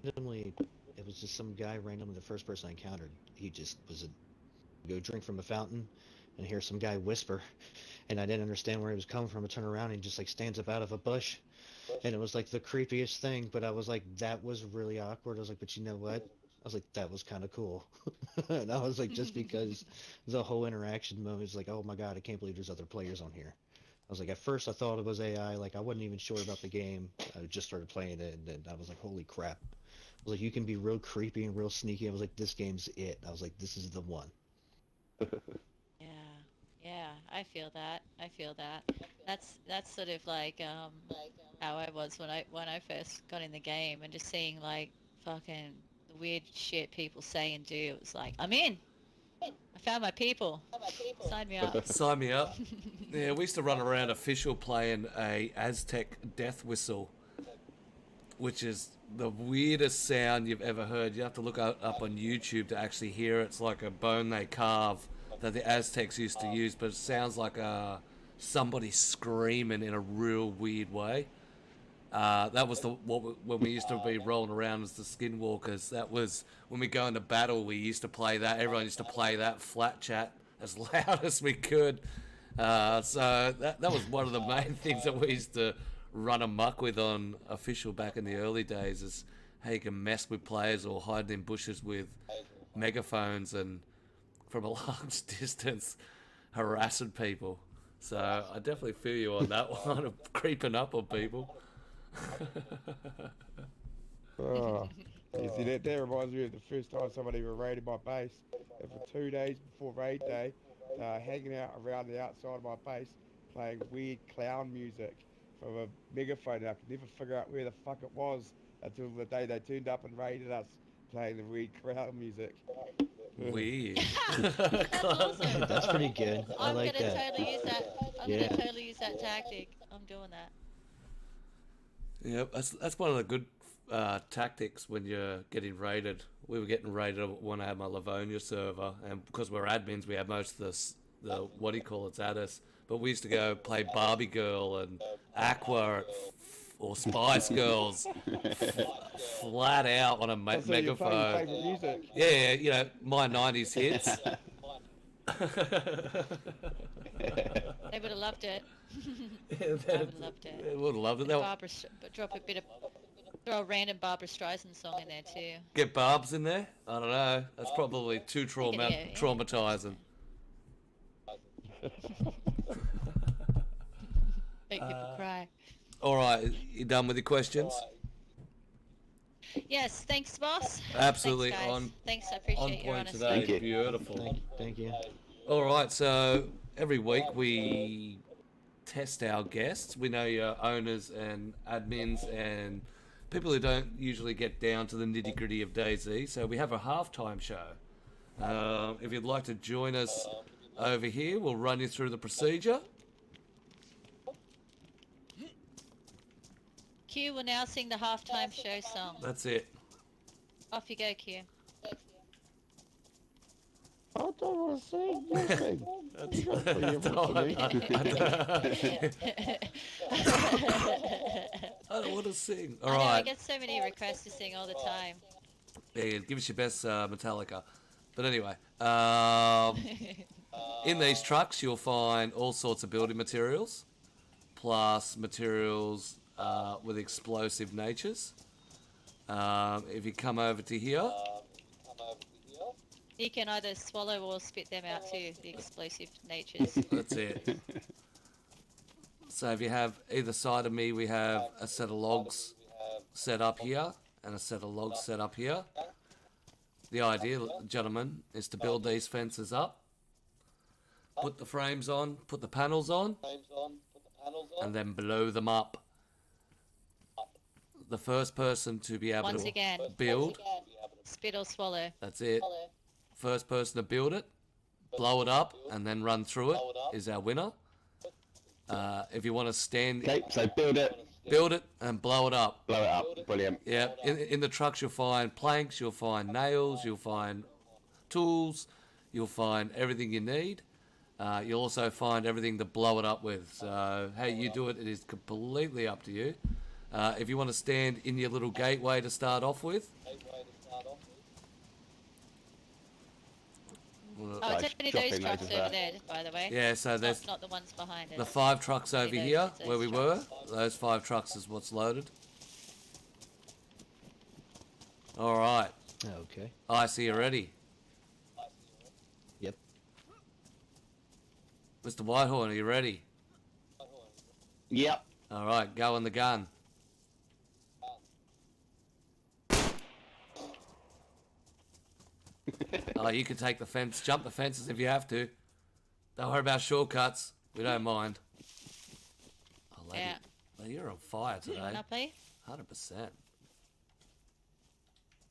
randomly. It was just some guy randomly. The first person I encountered, he just was go drink from a fountain, and hear some guy whisper, and I didn't understand where he was coming from. I turn around and he just like stands up out of a bush, and it was like the creepiest thing. But I was like, that was really awkward. I was like, but you know what? I was like, that was kind of cool. And I was like, just because the whole interaction moment was like, oh my god, I can't believe there's other players on here. I was like, at first I thought it was AI. Like I wasn't even sure about the game. I just started playing it, and I was like, holy crap. I was like, you can be real creepy and real sneaky. I was like, this game's it. I was like, this is the one. Yeah, I feel that. That's sort of like how I was when I first got in the game, and just seeing like fucking the weird shit people say and do. It was like, I'm in. I found my people. Sign me up. Sign me up. Yeah, we used to run around official playing a Aztec death whistle, which is the weirdest sound you've ever heard. You have to look up on YouTube to actually hear it. It's like a bone they carve that the Aztecs used to use, but it sounds like somebody screaming in a real weird way. That was when we used to be rolling around as the Skinwalkers. That was when we go into battle. We used to play that. Everyone used to play that flat chat as loud as we could. So that was one of the main things that we used to run amok with on official back in the early days. Is how you can mess with players or hide in bushes with megaphones and from a large distance harassing people. So I definitely feel you on that one of creeping up on people. You see, that reminds me of the first time somebody ever raided my base. And for 2 days before raid day, hanging out around the outside of my base, playing weird clown music from a megaphone. And I could never figure out where the fuck it was until the day they turned up and raided us, playing the weird clown music. Weird. That's awesome. That's pretty good. I I'm like gonna that. totally use that. I'm Yeah. gonna totally use that tactic. I'm doing that. Yep, that's one of the good tactics when you're getting raided. We were getting raided when I had my Livonia server, and because we're admins, we had most of the what do you call it's at us. But we used to go play Barbie Girl and Aqua or Spice Girls flat out on a I see you're playing megaphone. favourite music. Yeah, you know, my 90s hits. They would have loved it. I I would have loved it. would have loved it. But They'll but drop a bit of, throw a random Barbara Streisand song in there too. get Barbs in there? I don't know. That's probably too Yeah. traumatizing. Make people cry. All right, you done with your questions? Yes, thanks, boss. Absolutely Thanks, guys. on Thanks, I appreciate on your point honesty. today. Thank you. Beautiful. Thank you. All right, so every week we test our guests. We know your owners and admins and people who don't usually get down to the nitty gritty of Dayz, so we have a halftime show. If you'd like to join us over here, we'll run you through the procedure. Q will now sing the halftime show song. That's it. Off you go, Q. I don't want to sing. You sing. That's, You got to I don't want to sing. I All know, I right. get so many requests to sing all the time. Yeah, give us your best Metallica. But anyway, in these trucks you'll find all sorts of building materials, plus materials with explosive natures. If you come over to here, You can either swallow or spit them out too, the explosive natures. that's it. So if you have either side of me, we have a set of logs set up here and a set of logs set up here. The idea, gentlemen, is to build these fences up, put the frames on, put the panels on, and then blow them up. The first person to be able Once to again, build, spit or swallow. that's it. First person to build it, blow it up, and then run through it is our winner. If you want to stand, Okay, so build it, and blow it up. blow it up. Brilliant. Yeah, in the trucks you'll find planks, you'll find nails, you'll find tools, you'll find everything you need. You'll also find everything to blow it up with. So how you do it, it is completely up to you. If you want to stand in your little gateway to start off with. Oh, it's only dropping those those trucks as over well. there, by the way. Yeah, so there's Not the ones behind the us. 5 trucks over those- here those where we were. trucks. Those 5 trucks is what's loaded. All right, Okay. I see you ready. Yep. Mr. Whitehorn, are you ready? Yep. All right, go on the gun. Oh, you can take the fence, jump the fences if you have to. Don't worry about shortcuts. We don't mind. Oh, lady, Yeah. lady, you're on fire today. Not play? 100%.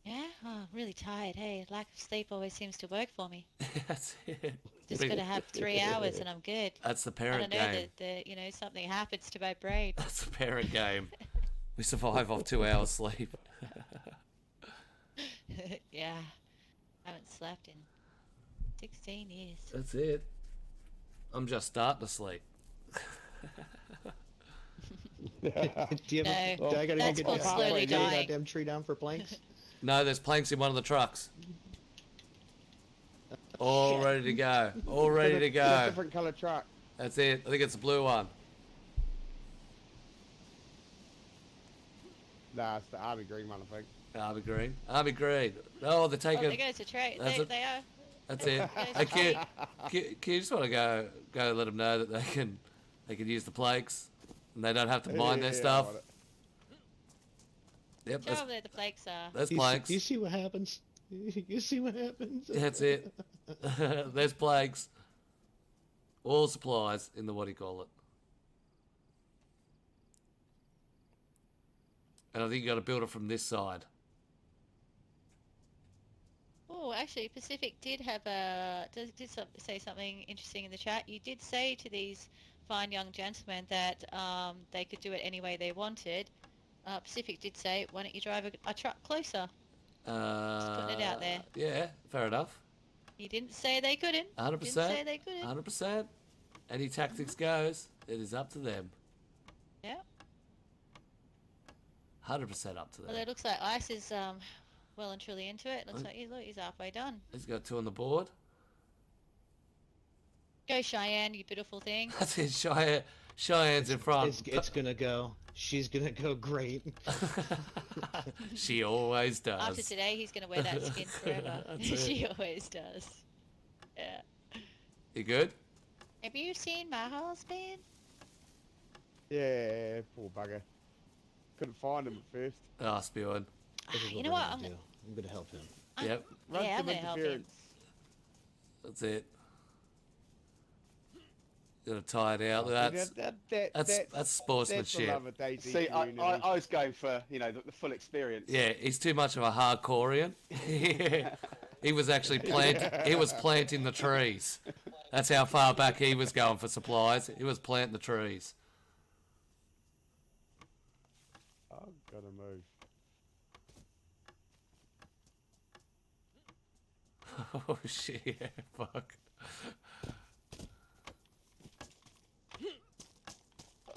Yeah? Oh, really tired. Hey, lack of sleep always seems to work for me. That's it. Just gotta have 3 hours and I'm good. That's the I parent don't know game. that something happens to my brain. That's the parent game. We survive off 2 hours sleep. Yeah. Haven't slept in 16 years. That's it. I'm just starting to sleep. Do you have No, do I gotta that's go called get slowly get a dying. goddamn tree down for planks? No, there's planks in one of the trucks. All ready to go. All ready to It's a go. different colour truck. That's it. I think it's the blue one. Nah, it's the army green one, I think. Army green. Army green. Oh, they're Oh, taking. there goes the tray. That's They, it. they are. That's it. Hey, kid, you just want to go let them know that they can use the planks and they don't have to mine their Yeah, stuff. I want it. Yep, Show 'em where the flakes are. that's You planks. you see what happens? You see what happens? That's it. There's planks. All supplies in the what do you call it. And I think you got to build it from this side. Oh, actually, Pacific did have say something interesting in the chat. You did say to these fine young gentlemen that they could do it any way they wanted. Pacific did say, "Why don't you drive a truck closer?" Just putting it out there. Yeah, fair enough. He didn't say they couldn't. 100%. Didn't say they couldn't. 100%. Any tactics goes. It is up to them. Yeah. 100% up to them. Well, it looks like Ice is well and truly into it. Looks like he's halfway done. He's got 2 on the board. Go Cheyenne, you beautiful thing. That's it. Cheyenne's in front. It's gonna go. She's gonna go great. She always does. After today, he's gonna wear that skin forever. She always does. Yeah. You good? Have you seen my husband? Yeah, poor bugger. Couldn't find him at first. Oh, spewing. This is You know we're what? gonna do. I'm gonna help him. Yep. Run Yeah, I'm some gonna help him. interference. That's it. Gotta tie it out. That's That's sportsmanship. the love of Dayz See, I was going for, you know, the full experience. Yeah, he's too much of a hardcorean. He was actually planting the trees. That's how far back he was going for supplies. He was planting the trees. I've got to move. Oh shit! Yeah, fuck.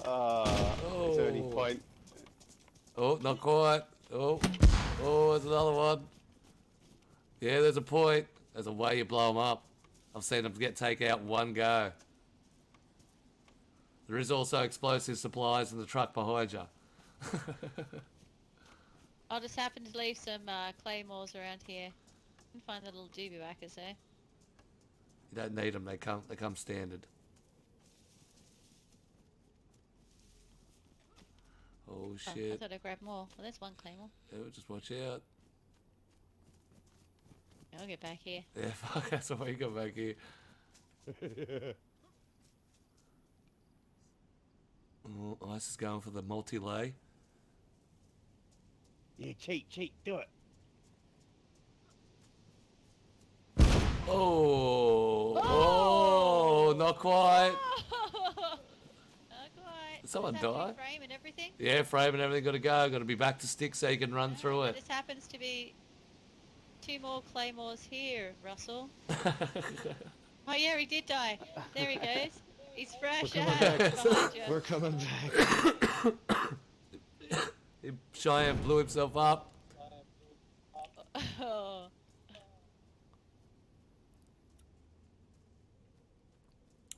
Is there any point? Oh, not quite. Oh, there's another one. Yeah, there's a point. There's a way you blow them up. I've seen them take out in one go. There is also explosive supplies in the truck behind you. I'll just happen to leave some claymores around here. You can find the little doobie whackers there. You don't need them. They come standard. Oh Oh, I shit! thought I'd grab more. Well, there's one claymore. Yeah, just watch out. I'll get back here. Yeah, fuck. That's why you got back here. Oh, Ice is going for the multi-lay. Yeah, cheat, do it. Oh, not quite. Not quite. Did someone Does that have die? Frame and everything. Yeah, frame and everything got to go. Got to be back to stick so you can run through There it. just happens to be 2 more claymores here, Russell. Oh yeah, he did die. There he goes. He's fresh coming out back. behind you. We're coming back. Cheyenne blew himself up. Oh.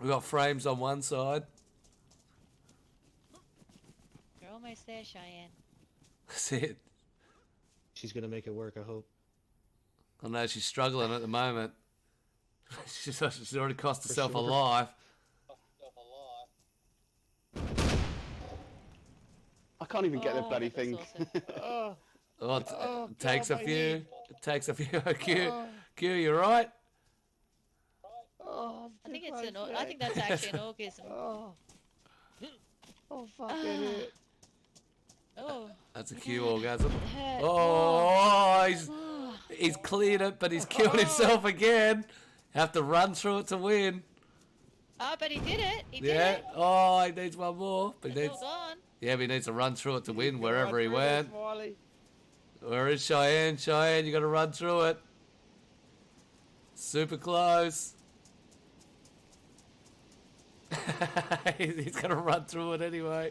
We got frames on one side. You're almost there, Cheyenne. That's it. She's gonna make it work. I hope. I know she's struggling at the moment. She's already cost herself a sure. life. I can't even get the bloody that was thing. awesome. Oh, it takes a God, my few. head. It takes a few. Q, you right? Oh, I think it's I think that's actually an orgasm. Oh, fuck, it hurt. Oh. That's a Q orgasm. It hurt. Oh, he's cleared it, but he's killed himself again. Have to run through it to win. Oh, but he did it. He did Yeah. it. Oh, he needs one more. But It's he needs, all gone. yeah, but he needs to run through it to win You wherever run he through went. that, Smiley. Where is Cheyenne? Cheyenne, you got to run through it. Super close. He's gonna run through it anyway.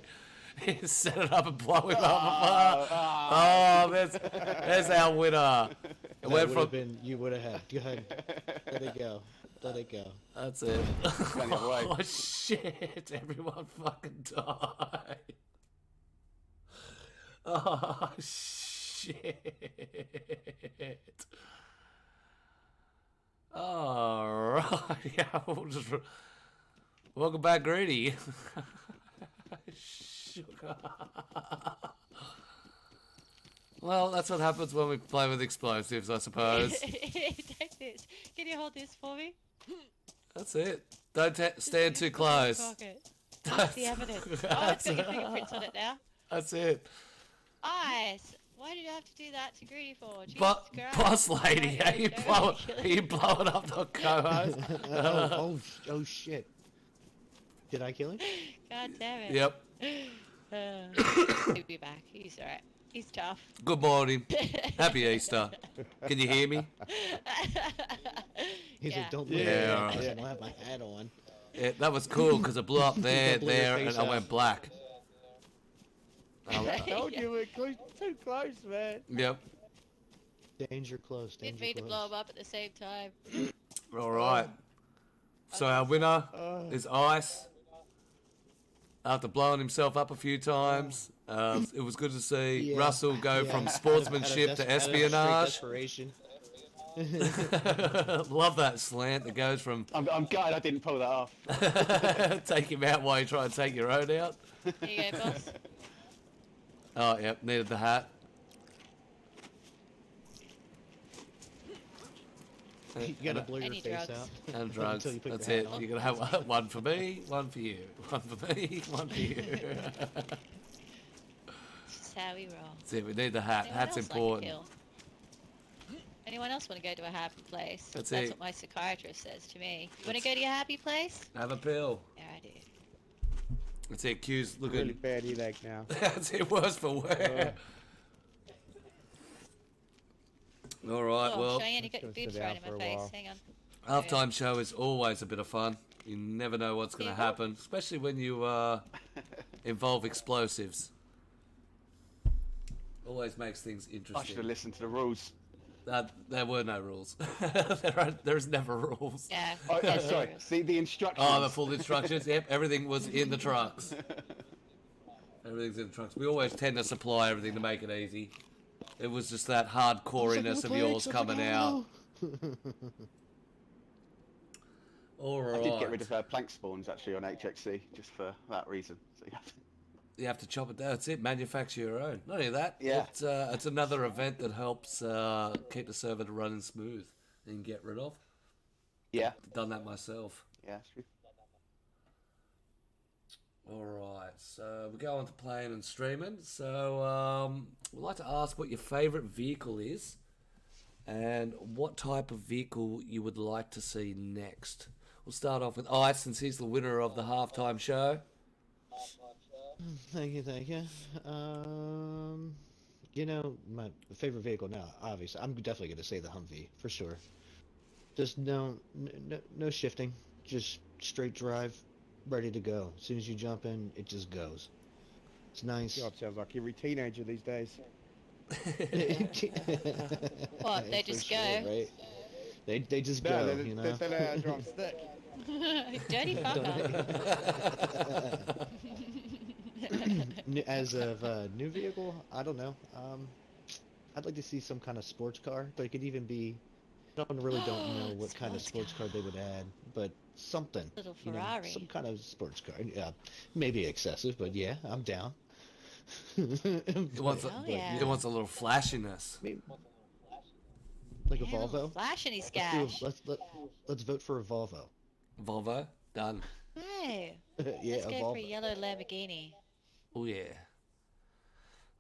Set it up and blow him up. Oh, there's our winner. It That went would from. have been. You would have had. Go ahead. Let it go. Let it go. That's it. Went the other way. Oh shit! Everyone fucking died. Oh shit! Alright, yeah, we'll just. Welcome back, Greedy. Sugar. Well, that's what happens when we play with explosives, I suppose. Take this. Can you hold this for me? That's it. Don't stand Just too put it in close. your pocket. That's the evidence. Oh, it's got your fingerprints on it now. That's it. Ice, Why did you have to do that to Greedy for? Jesus But Christ. boss lady, Right, are you blowing up the co-host? Oh shit! Did I kill him? God damn it. Yep. He'll be back. He's alright. He's tough. Good morning. Happy Easter. Can you hear me? He's Yeah. like, don't Yeah, look at me, alright. I don't have my hat on. Yeah, that was cool because it blew up there, Blew your there, face and I out. went black. I told you we're too close, man. Yep. Danger close. Didn't Danger mean to close. blow him up at the same time. All right. So our winner is Ice. After blowing himself up a few times, it was good to see Yeah, Russell go yeah. from Out of sportsmanship to straight espionage. desperation. Love that slant that goes from I'm gutted I didn't pull that off. take him out while you try and take your own out. There you go, boss. Oh, yep, needed the hat. You gotta blur your Any face drugs. out. And drugs. Until you put That's your it. hat on. You're gonna have one for me, one for you, one for me, one for you. This is how we roll. That's it. We need the hat. Anyone Hat's else like to important. kill? Anyone else want to go to a happy place? That's That's it. what my psychiatrist says to me. You want to go to your happy place? Have a pill. Yeah, I do. That's it. Q's looking. Really bad headache now. That's it. Worse for wear. All right. Oh, Well, Cheyenne, you got your Just gonna boobs sit right down in for my a face. while. Hang on. halftime show is always a bit of fun. You never know what's going to Yeah. happen, especially when you involve explosives. Always makes things I should have interesting. listened to the rules. There were no rules. There's never rules. Yeah. Oh, sorry. The instructions. Oh, the full instructions. Yep, everything was in the trucks. Everything's in the trucks. We always tend to supply everything to make it easy. It was just that hardcoreness of yours coming out. All right. I did get rid of plank spawns actually on HXC just for that reason. So You have to chop it down. That's it. Manufacture your own. Not only that, Yeah. it's another event that helps keep the server running smooth and get rid of. yeah, Done that myself. yeah, it's true. All right, so we go on to playing and streaming. So we'd like to ask what your favourite vehicle is, and what type of vehicle you would like to see next. We'll start off with Ice, since he's the winner of the halftime show. Thank you. You know, my favorite vehicle now, obviously, I'm definitely going to say the Humvee, for sure. Just no shifting, just straight drive, ready to go. As soon as you jump in, it just goes. It's nice. God, sounds like every teenager these days. What, they For just sure, go? right? They just No, go, they, you know? they know how to drive stick. Dirty fucker. As of new vehicle, I don't know. I'd like to see some kind of sports car, but it could even be. I really don't know what kind of Sports sports car they would add, but something. Little you know, Ferrari. some kind of sports car. Yeah, maybe excessive, but yeah, I'm down. He wants, Oh, yeah. he wants a little flashiness. Maybe, like a Yeah, Volvo. Flash in his Let's, gash. let's vote for a Volvo. Volvo, done. Hey, Yeah, let's a go Volvo. for a yellow Lamborghini. Oh yeah.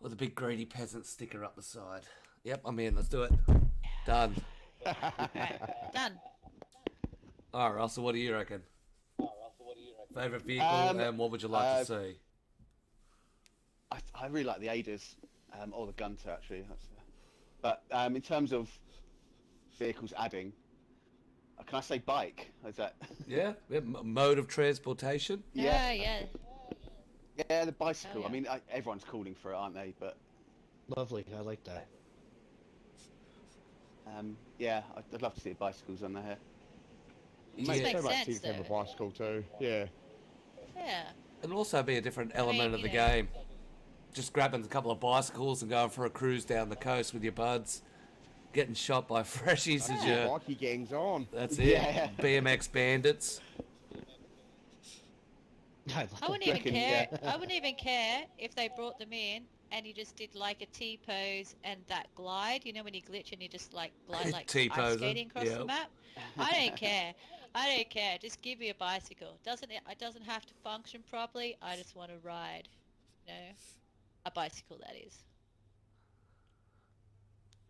With a big greedy peasant sticker up the side. Yep, I'm in. Let's do it. Done. Right, done. All right, Russell, what do you reckon? Favorite vehicle, and what would you like to see? I really like the Adas, or the Gunter actually. But in terms of vehicles adding, can I say bike? Is that? Yeah, mode of transportation. Yeah. Yeah. Yeah, the bicycle. Oh, yeah. I mean, everyone's calling for it, aren't they? But Lovely, I like that. yeah, I'd love to see the bicycles on there. Just Yeah. makes so much sense, to have a though. bicycle too. Yeah. Yeah. It'll also be a different element of the you know. game. Just grabbing a couple of bicycles and going for a cruise down the coast with your buds, getting shot by freshies as you. Bikie gangs on. That's it. Yeah. BMX bandits. I wouldn't even Reckon, care. yeah. I wouldn't even care if they brought them in and you just did like a T-pose and that glide. You know when you glitch and you just like glide like ice T-posing, skating across yep. the map. I don't care. I don't care. Just give me a bicycle. It doesn't have to function properly. I just want to ride. You know, a bicycle that is.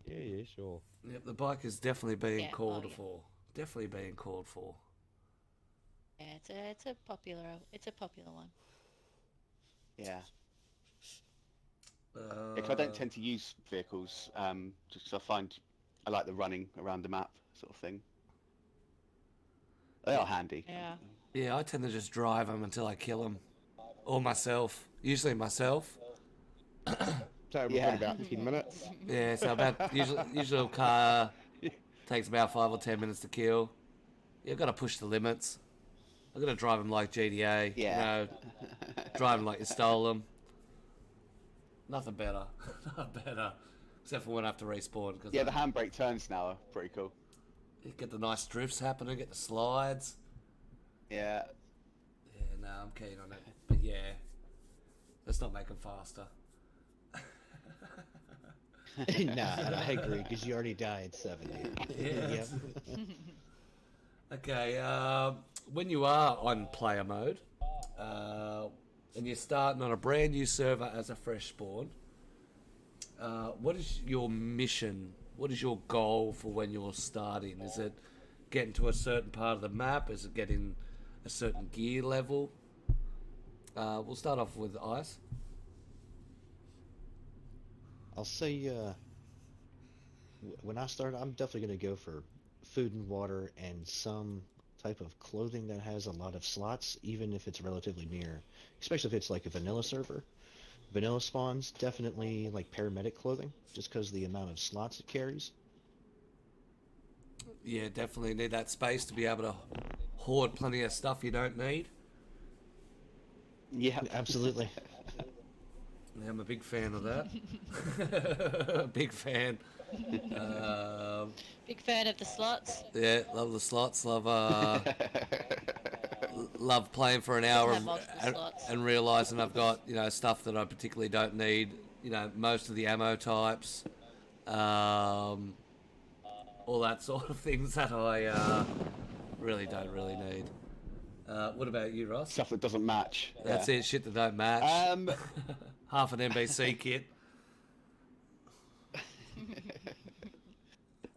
Yeah, sure. Yep, the bike is definitely being Yeah, called oh, yeah. for. Definitely being called for. Yeah, it's a popular one. Yeah. Uh, Because I don't tend to use vehicles, just 'cause I find I like the running around the map sort of thing. They are handy. Yeah. yeah, I tend to just drive them until I kill them. Or myself. Usually myself. So Yeah. within about 10 minutes. Yeah, so about usually a car takes about 5 or 10 minutes to kill. You've got to push the limits. I've got to drive them like GTA. Yeah. You know, drive them like you stole them. Nothing better. Not better. Except for when I have to respawn. Cause Yeah, the handbrake turns now are pretty cool. you get the nice drifts happening, get the slides. Yeah. Yeah, no, I'm keen on it. But yeah, let's not make them faster. Nah, I agree, because you already died 70. Yeah. Yep. Okay, when you are on player mode, and you're starting on a brand new server as a fresh spawn, what is your mission? What is your goal for when you're starting? Is it getting to a certain part of the map? Is it getting a certain gear level? We'll start off with Ice. I'll say, when I start, I'm definitely going to go for food and water and some type of clothing that has a lot of slots, even if it's relatively near, especially if it's like a vanilla server. Vanilla spawns, definitely like paramedic clothing, just because the amount of slots it carries. Yeah, definitely need that space to be able to hoard plenty of stuff you don't need. Yeah. Absolutely. Yeah, I'm a big fan of that. Big fan. Big fan of the slots. Yeah, love the slots. Love playing for an hour Have multiple slots. and realizing I've got stuff that I particularly don't need. Most of the ammo types, all that sort of things that I really don't really need. What about you, Ross? Stuff that doesn't match. That's yeah. it. Shit that don't match. Half an NBC kit.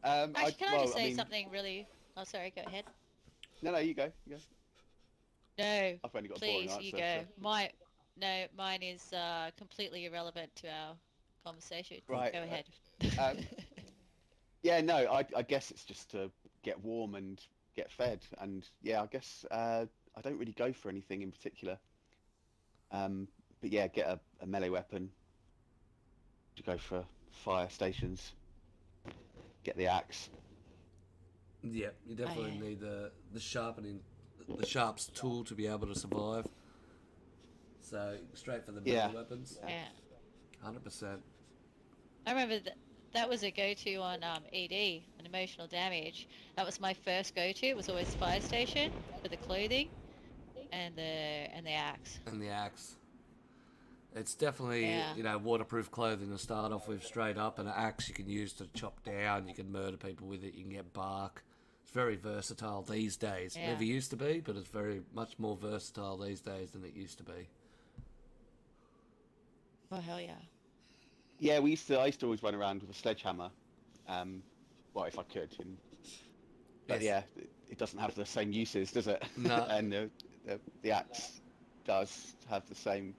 Actually, can I just say mean, something really? Oh, sorry. Go ahead. No, you go. You go. No, I've only got a boring please, answer. you go. Mine is completely irrelevant to our conversation. Right. Go ahead. Yeah, no, I guess it's just to get warm and get fed, and yeah, I guess I don't really go for anything in particular. But yeah, get a melee weapon. To go for fire stations. Get the axe. Yeah, you definitely yeah. need the sharps tool to be able to survive. So straight for the melee weapons. Yeah. 100%. I remember that was a go-to on ED, on emotional damage. That was my first go-to. It was always fire station for the clothing and the axe. And the axe. It's definitely, waterproof clothing to start off with straight up, and an axe you can use to chop down, you can murder people with it, you can get bark. It's very versatile these days. Yeah. Never used to be, but it's very much more versatile these days than it used to be. Oh, hell yeah. Yeah, I used to always run around with a sledgehammer. Well, if I could. But Yes. yeah, it doesn't have the same uses, does it? No. And the axe does have the same.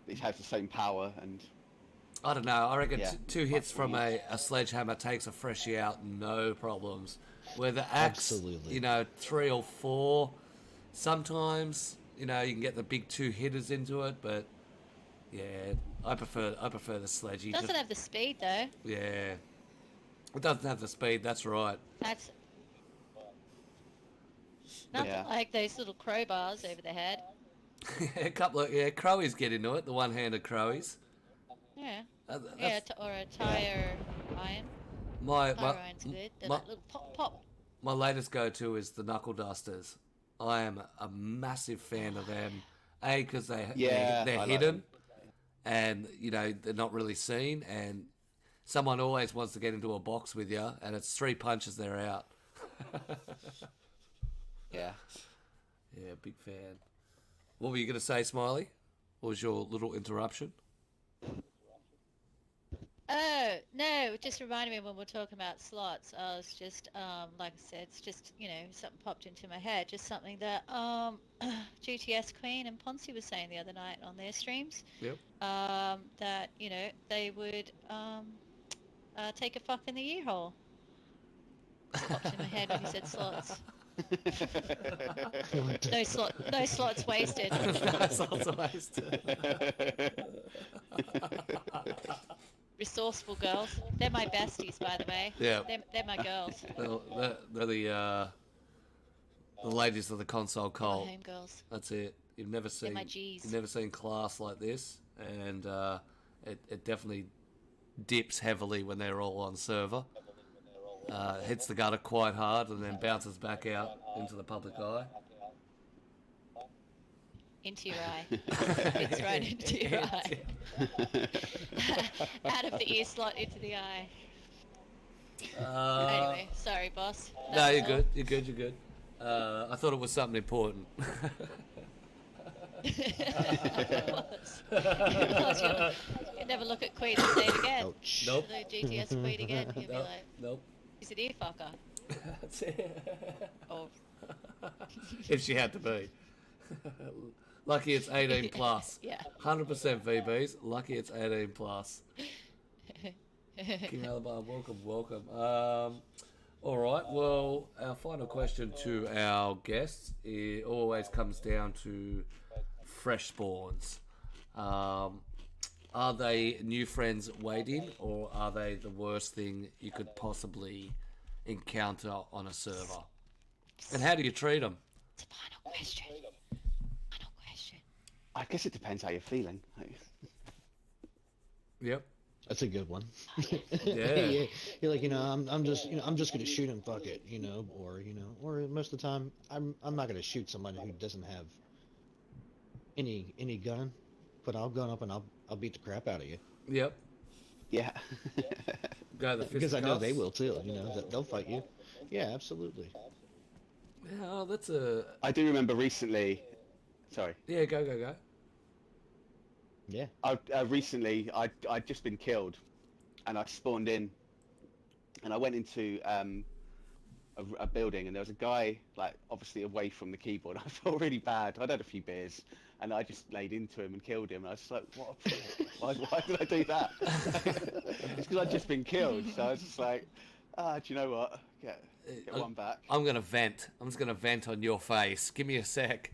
It has the same power, and I don't know. I reckon Yeah. two hits from a sledgehammer takes a freshie out, no problems. Where the axe, Absolutely. 3 or 4, sometimes, you can get the big 2 hitters into it, but yeah, I prefer the sledge. It doesn't have the speed though. Yeah, it doesn't have the speed. That's right. That's nothing Yeah. like those little crowbars over the head. A couple of crowies get into it. The one-handed crowies. Yeah. That's- Or a tire iron. my Tire iron's good. They're my- like little pop. My latest go-to is the knuckle dusters. I am a massive fan of them. A, because they're I like hidden, them. and they're not really seen. And someone always wants to get into a box with you, and it's 3 punches they're out. yeah. Yeah, big fan. What were you going to say, Smiley? What was your little interruption? Oh, no, it just reminded me when we're talking about slots. I was just, like I said, it's just, something popped into my head. Just something that GTS Queen and Ponzi was saying the other night on their streams. Yep. That, they would take a fuck in the ear hole. Popped in my head when he said slots. No slots wasted. No slots wasted. Resourceful girls. They're my besties, by the way. Yeah. They're my girls. They're the ladies of the console They're my cult. home girls. That's it. You've never seen my Gs. You've never seen class like this, and it definitely dips heavily when they're all on server. Hits the gutter quite hard and then bounces back out into the public eye. Into your eye. It's right into your eye. Out of the ear slot into the eye. Anyway, sorry, boss. No, you're good. You're good. You're good. I thought it was something important. It was. You'll never look at Queen and say it again. Ouch. Nope. The GTS Queen again. You'll be Nope. like, Nope. he's an ear fucker. That's it. Or If she had to be. Lucky it's 18 plus. yeah. 100% VBs. Lucky it's 18 plus. King Alabar, welcome. All right. Well, our final question to our guests always comes down to fresh spawns. Are they new friends waiting, or are they the worst thing you could possibly encounter on a server? And how do you treat them? It's a final question. Final question. I guess it depends how you're feeling. Yep. That's a good one. Yeah. You're like, I'm just gonna shoot him, fuck it, or most of the time, I'm not gonna shoot somebody who doesn't have any gun, but I'll gun up and I'll beat the crap out of you. Yep. Yeah. Go the Because I know they fisticuffs. will too. They'll fight you. Yeah, absolutely. Yeah, oh, that's a... I do remember recently. Sorry. Yeah, go. Yeah. Recently, I'd just been killed, and I spawned in, and I went into a building, and there was a guy, like, obviously away from the keyboard. I felt really bad. I'd had a few beers, and I just laid into him and killed him. And I was just like, what? Why did I do that? It's because I'd just been killed. So I was just like, do you know what? Get one back. I'm going to vent. I'm just going to vent on your face. Give me a sec.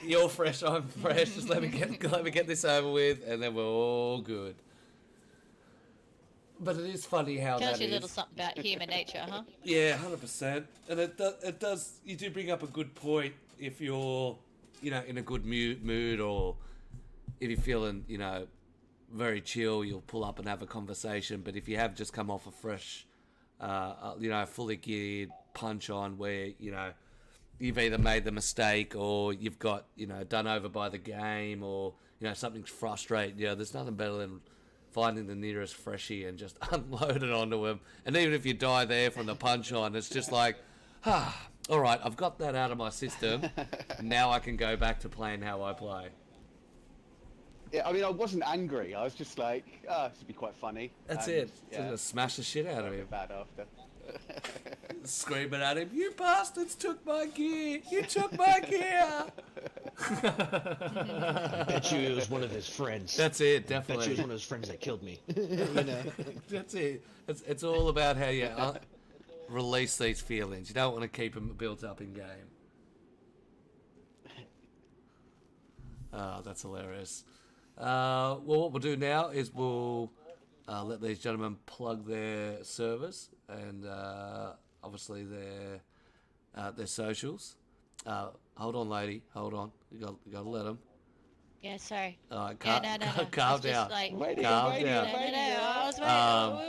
You're fresh, I'm fresh. Just let me get this over with, and then we're all good. But it is funny how Tells that you a little is. something about human nature, huh? Yeah, 100%. And it does. You do bring up a good point if you're, in a good mood, or if you're feeling, very chill. You'll pull up and have a conversation. But if you have just come off a fresh, fully geared punch on, where you've either made the mistake or you've got, done over by the game, or, something's frustrating. There's nothing better than finding the nearest freshie and just unload it onto him. And even if you die there from the punch on, it's just like, all right, I've got that out of my system. Now I can go back to playing how I play. Yeah, I mean, I wasn't angry. I was just like, this would be quite funny. That's And, it. Yeah, Just gonna smash the shit out of him. bad after. Screaming at him, you bastards took my gear! You took my gear! Bet you it was one of his friends. That's it, Bet you it was definitely. one of his friends that killed me. That's it. It's all about how you release these feelings. You don't want to keep them built up in game. Oh, that's hilarious. Well, what we'll do now is we'll let these gentlemen plug their servers and obviously their socials. Hold on, lady. Hold on. You got to let them. Yeah, sorry. All right, Yeah, no. calm It's just down. like- Waiting, Calm waiting, down. No, I was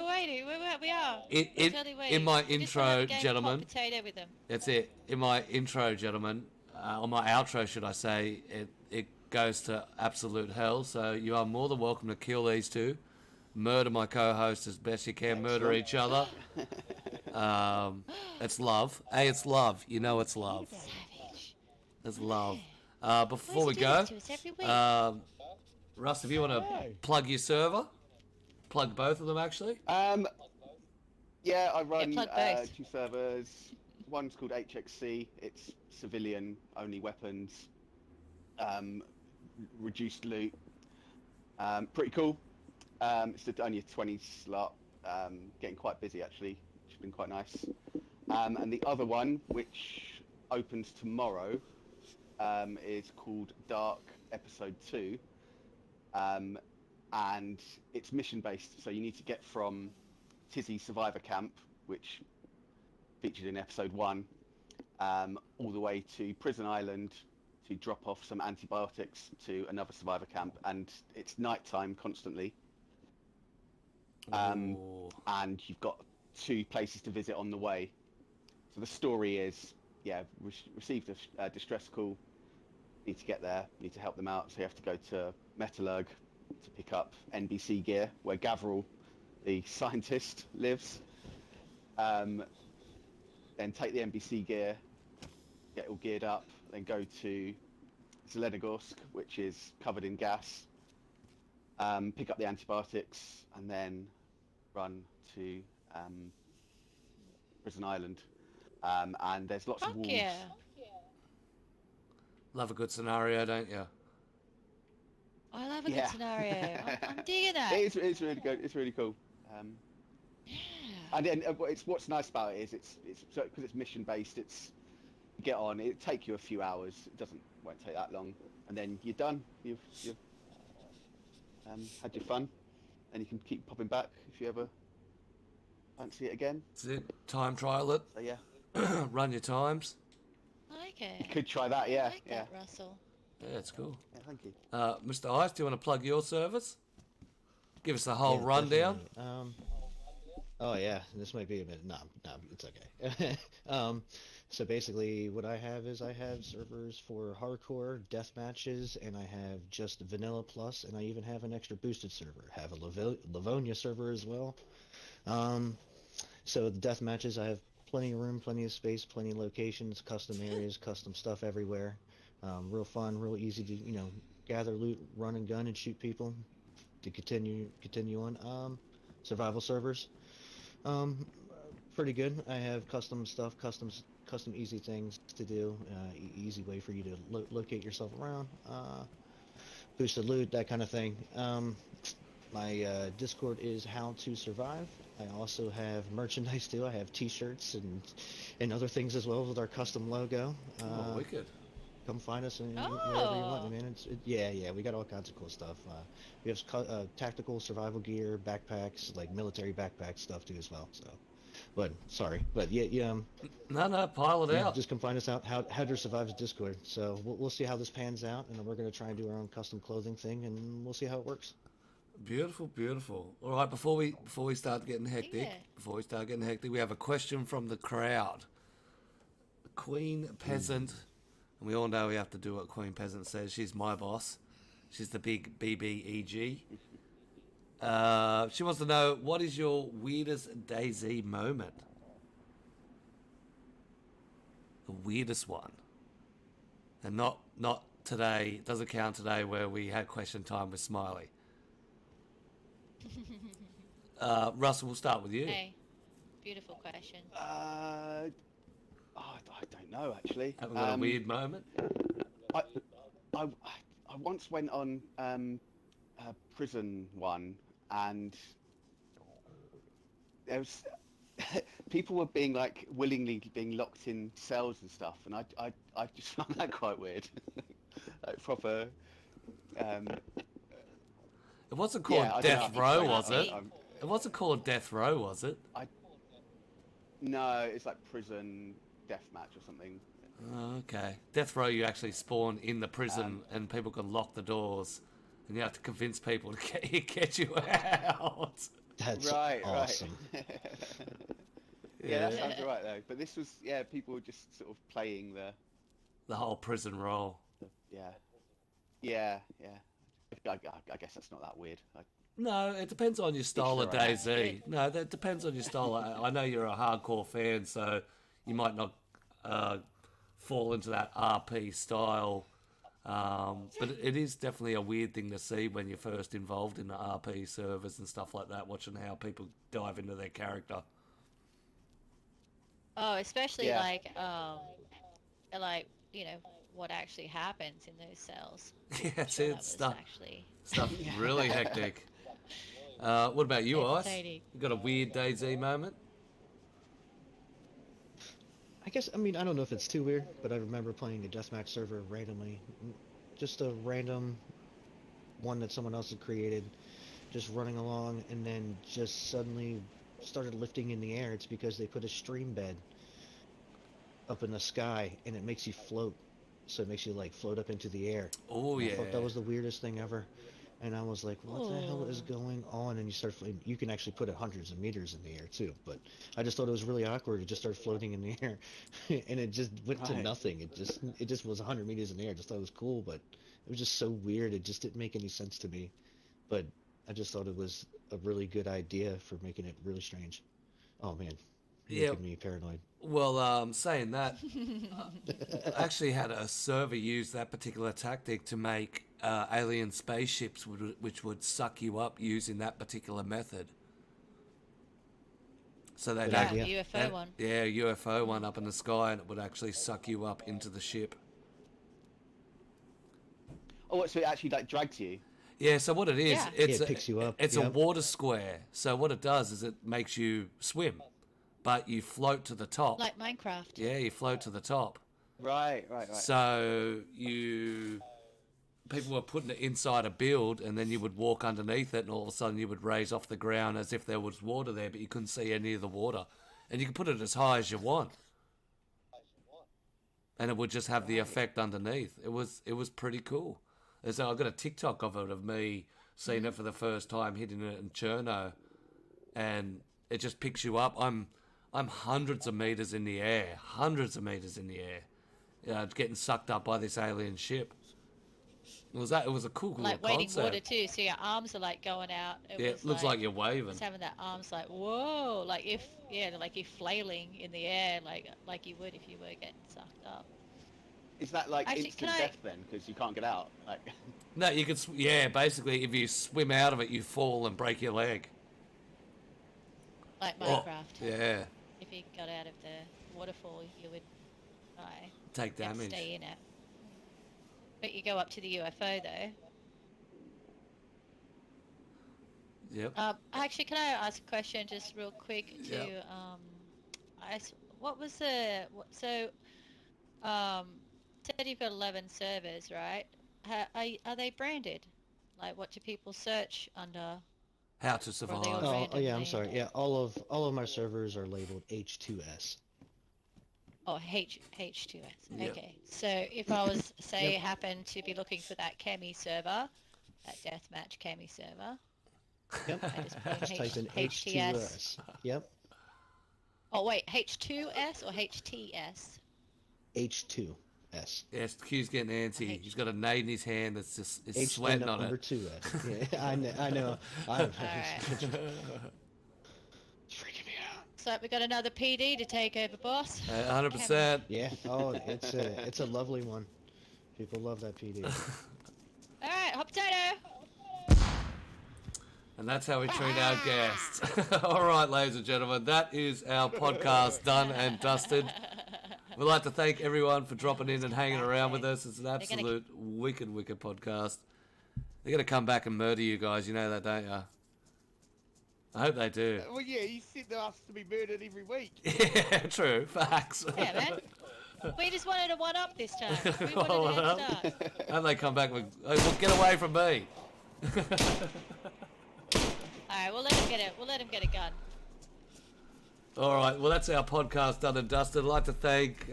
waiting. We're waiting. We are. In Totally waiting. my We just wanna have intro, a game of gentlemen. hot potato with them. That's it. In my intro, gentlemen, or my outro, should I say, it goes to absolute hell. So you are more than welcome to kill these two, murder my co-host as best you can, murder each other. It's love. Hey, it's love. You know it's love. Savage. It's love. Before Why we does he do go, this to us every week? Russ, if you want to plug your server, plug both of them actually? Yeah, I run plug both. 2 servers. One's called HXC. It's civilian only weapons, reduced loot. Pretty cool. It's only a 20 slot. Getting quite busy actually, which has been quite nice. And the other one, which opens tomorrow, is called Dark Episode 2. And it's mission based, so you need to get from Tizzy Survivor Camp, which featured in Episode 1, all the way to Prison Island to drop off some antibiotics to another survivor camp, and it's nighttime constantly. Ooh. And you've got 2 places to visit on the way. So the story is, received a distress call, need to get there, need to help them out, so you have to go to Metallurg to pick up NBC gear, where Gavriel, the scientist, lives. Then take the NBC gear, get all geared up, then go to Zelenogorsk, which is covered in gas, pick up the antibiotics, and then run to Prison Island. And there's lots of wolves. Yeah. Love a good scenario, don't you? I love a good scenario. I'm digging that. It's really good. It's really cool. Yeah. And then what's nice about it is it's because it's mission based. It's you get on. It take you a few hours. It won't take that long, and then you're done. You've had your fun, and you can keep popping back if you ever fancy it again. That's it. Time trial it. So yeah, Run your times. Okay. you could try that. I Yeah, like that, Russell. Yeah, it's cool. Yeah, thank you. Mr. Ice, do you want to plug your service? Give us the whole Yeah, rundown. definitely. Oh yeah, this might be a bit. No, it's okay. So basically, what I have is I have servers for hardcore death matches, and I have just vanilla plus, and I even have an extra boosted server. I have a Livonia server as well. So the death matches, I have plenty of room, plenty of space, plenty of locations, custom areas, custom stuff everywhere. Real fun, real easy to gather loot, run and gun, and shoot people. To continue on. Survival servers. Pretty good. I have custom stuff, custom easy things to do, easy way for you to locate yourself around, boosted loot, that kind of thing. My Discord is How to Survive. I also have merchandise too. I have T-shirts and other things as well with our custom logo. Oh, wicked. Come find us wherever you want, man. We got all kinds of cool stuff. We have tactical survival gear, backpacks, like military backpack stuff too as well. So, No, pile it out. just come find us out. How to Survive's Discord. So we'll see how this pans out, and then we're gonna try and do our own custom clothing thing, and we'll see how it works. Beautiful, beautiful. All right, before we start getting hectic, we have a question from the crowd. Queen Peasant, and we all know we have to do what Queen Peasant says. She's my boss. She's the big BBEG. She wants to know, what is your weirdest Dayz moment? The weirdest one. And not today, doesn't count today where we had question time with Smiley. Russell, we'll start with you. Hey, beautiful question. I don't know actually. Haven't got a weird moment? I once went on a prison one, and there was people were being willingly being locked in cells and stuff, and I just found that quite weird. Like proper. It wasn't called Death Row, was it? I- It wasn't called Death Row, was it? No, it's like prison deathmatch or something. Oh, okay. Death Row, you actually spawn in the prison and people can lock the doors and you have to convince people to get you out. That's Right. awesome. Yeah, that sounds right though. But this was people were just sort of playing The whole prison role. yeah. I guess that's not that weird. No, it depends on your style of Right. Dayz. No, that depends on your style. I know you're a hardcore fan, so you might not fall into that RP style But it is definitely a weird thing to see when you're first involved in the RP servers and stuff like that, watching how people dive into their character. Oh, especially Yeah. like you know what actually happens in those cells. Yeah, I'm it's sure that it. was Stuff actually really hectic. What about you, Ice? entertaining. You got a weird Dayz moment? I guess, I mean, I don't know if it's too weird, but I remember playing a deathmatch server randomly. Just a random one that someone else had created, just running along, and then just suddenly started lifting in the air. It's because they put a stream bed up in the sky, and it makes you float. So it makes you, like, float up into the air. Oh, And yeah. I thought that was the weirdest thing ever. And I was like, what the hell is Oh. going on? And you can actually put it hundreds of meters in the air too. But I just thought it was really awkward. It just started floating in the air, and it just went to Right. nothing. It just was 100 meters in the air. I just thought it was cool, but it was just so weird. It just didn't make any sense to me. But I just thought it was a really good idea for making it really strange. Oh man, you're Yeah. making me paranoid. Well, saying that, I actually had a server use that particular tactic to make alien spaceships which would suck you up using that particular method. So they'd Good Yeah, act- idea. the UFO that- one. Yeah, UFO one up in the sky, and it would actually suck you up into the ship. Oh, so it actually like drags you? Yeah, so what it is, Yeah. it's Yeah, it picks you up, It's a yep. water square. So what it does is it makes you swim, but you float to the top. Like Minecraft. Yeah, you float to the top. Right. So people were putting it inside a build, and then you would walk underneath it, and all of a sudden you would raise off the ground as if there was water there, but you couldn't see any of the water. And you could put it as high as you want, and it would just have the effect underneath. It was pretty cool. And so I got a TikTok of it of me seeing it for the first time, hitting it in Cherno, and it just picks you up. I'm hundreds of meters in the air, getting sucked up by this alien ship. It was a cool little Like wading concept. water too, so your arms are like going out. It looks like you're waving. Just having that arms like whoa, like like you're flailing in the air, like you would if you were getting sucked up. Is that like Actually, instant can I- death then? Because you can't get out. Like, No, you could. Basically, if you swim out of it, you fall and break your leg. Like Oh, Minecraft. yeah, If you got out of the waterfall, you would die. take You have to damage. stay in it. But you go up to the UFO though. Yep. Actually, can I ask a question just real quick to Yep. what was said you've got 11 servers, right? Are they branded? Like, what do people search under? How to they survive. all- Oh yeah, I'm randomly. sorry. Yeah, all of my servers are labeled H2S. Oh, H2S. Yep. Okay. So if I was, say, happen to be looking for that Chemi server, that deathmatch Chemi server, Yep. I just put in Just type in HTS. H2S. Yep. Oh wait, H2S or HTS? H2S. Yes, Q's getting antsy. He's got a nade in his hand that's just H sweating and on number it. 2S. Yeah, I know. Alright. It's freaking me out. So we got another PD to take over, boss. 100%. Yeah. Oh, it's a lovely one. People love that PD. Alright, hot potato. And that's how we treat our guests. All right, ladies and gentlemen, that is our podcast done and dusted. We'd like to thank everyone for dropping in and hanging around with us. It's an absolute wicked podcast. They're going to come back and murder you guys. You know that, don't you? I hope they do. Well, yeah, you said to us to be murdered every week. Yeah, true. Facts. Yeah, man. We just wanted a one-up this time. We wanted Oh, a head well. start. And they come back with, "Hey, well, get away from me." Alright, we'll let him get it. We'll let him get a gun. All right, well, that's our podcast done and dusted. I'd like to thank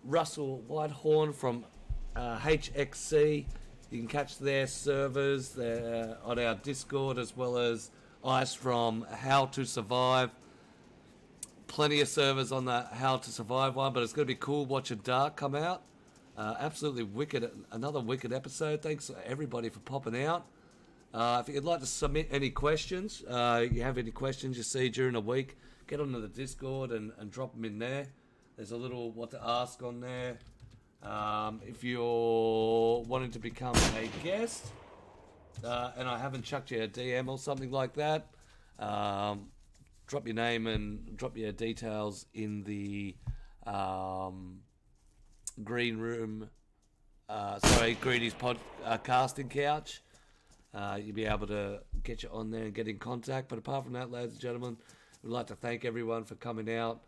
RSWhitehorn from HXC. You can catch their servers on our Discord, as well as Ice from How to Survive. Plenty of servers on the How to Survive one, but it's going to be cool watching Dark come out. Absolutely wicked, another wicked episode. Thanks everybody for popping out. If you'd like to submit any questions, you have any questions you see during the week, get onto the Discord and drop them in there. There's a little what to ask on there. If you're wanting to become a guest, and I haven't chucked you a DM or something like that, drop your name and drop your details in the green room. Greedy's casting couch. You'll be able to get you on there and get in contact. But apart from that, ladies and gentlemen, we'd like to thank everyone for coming out.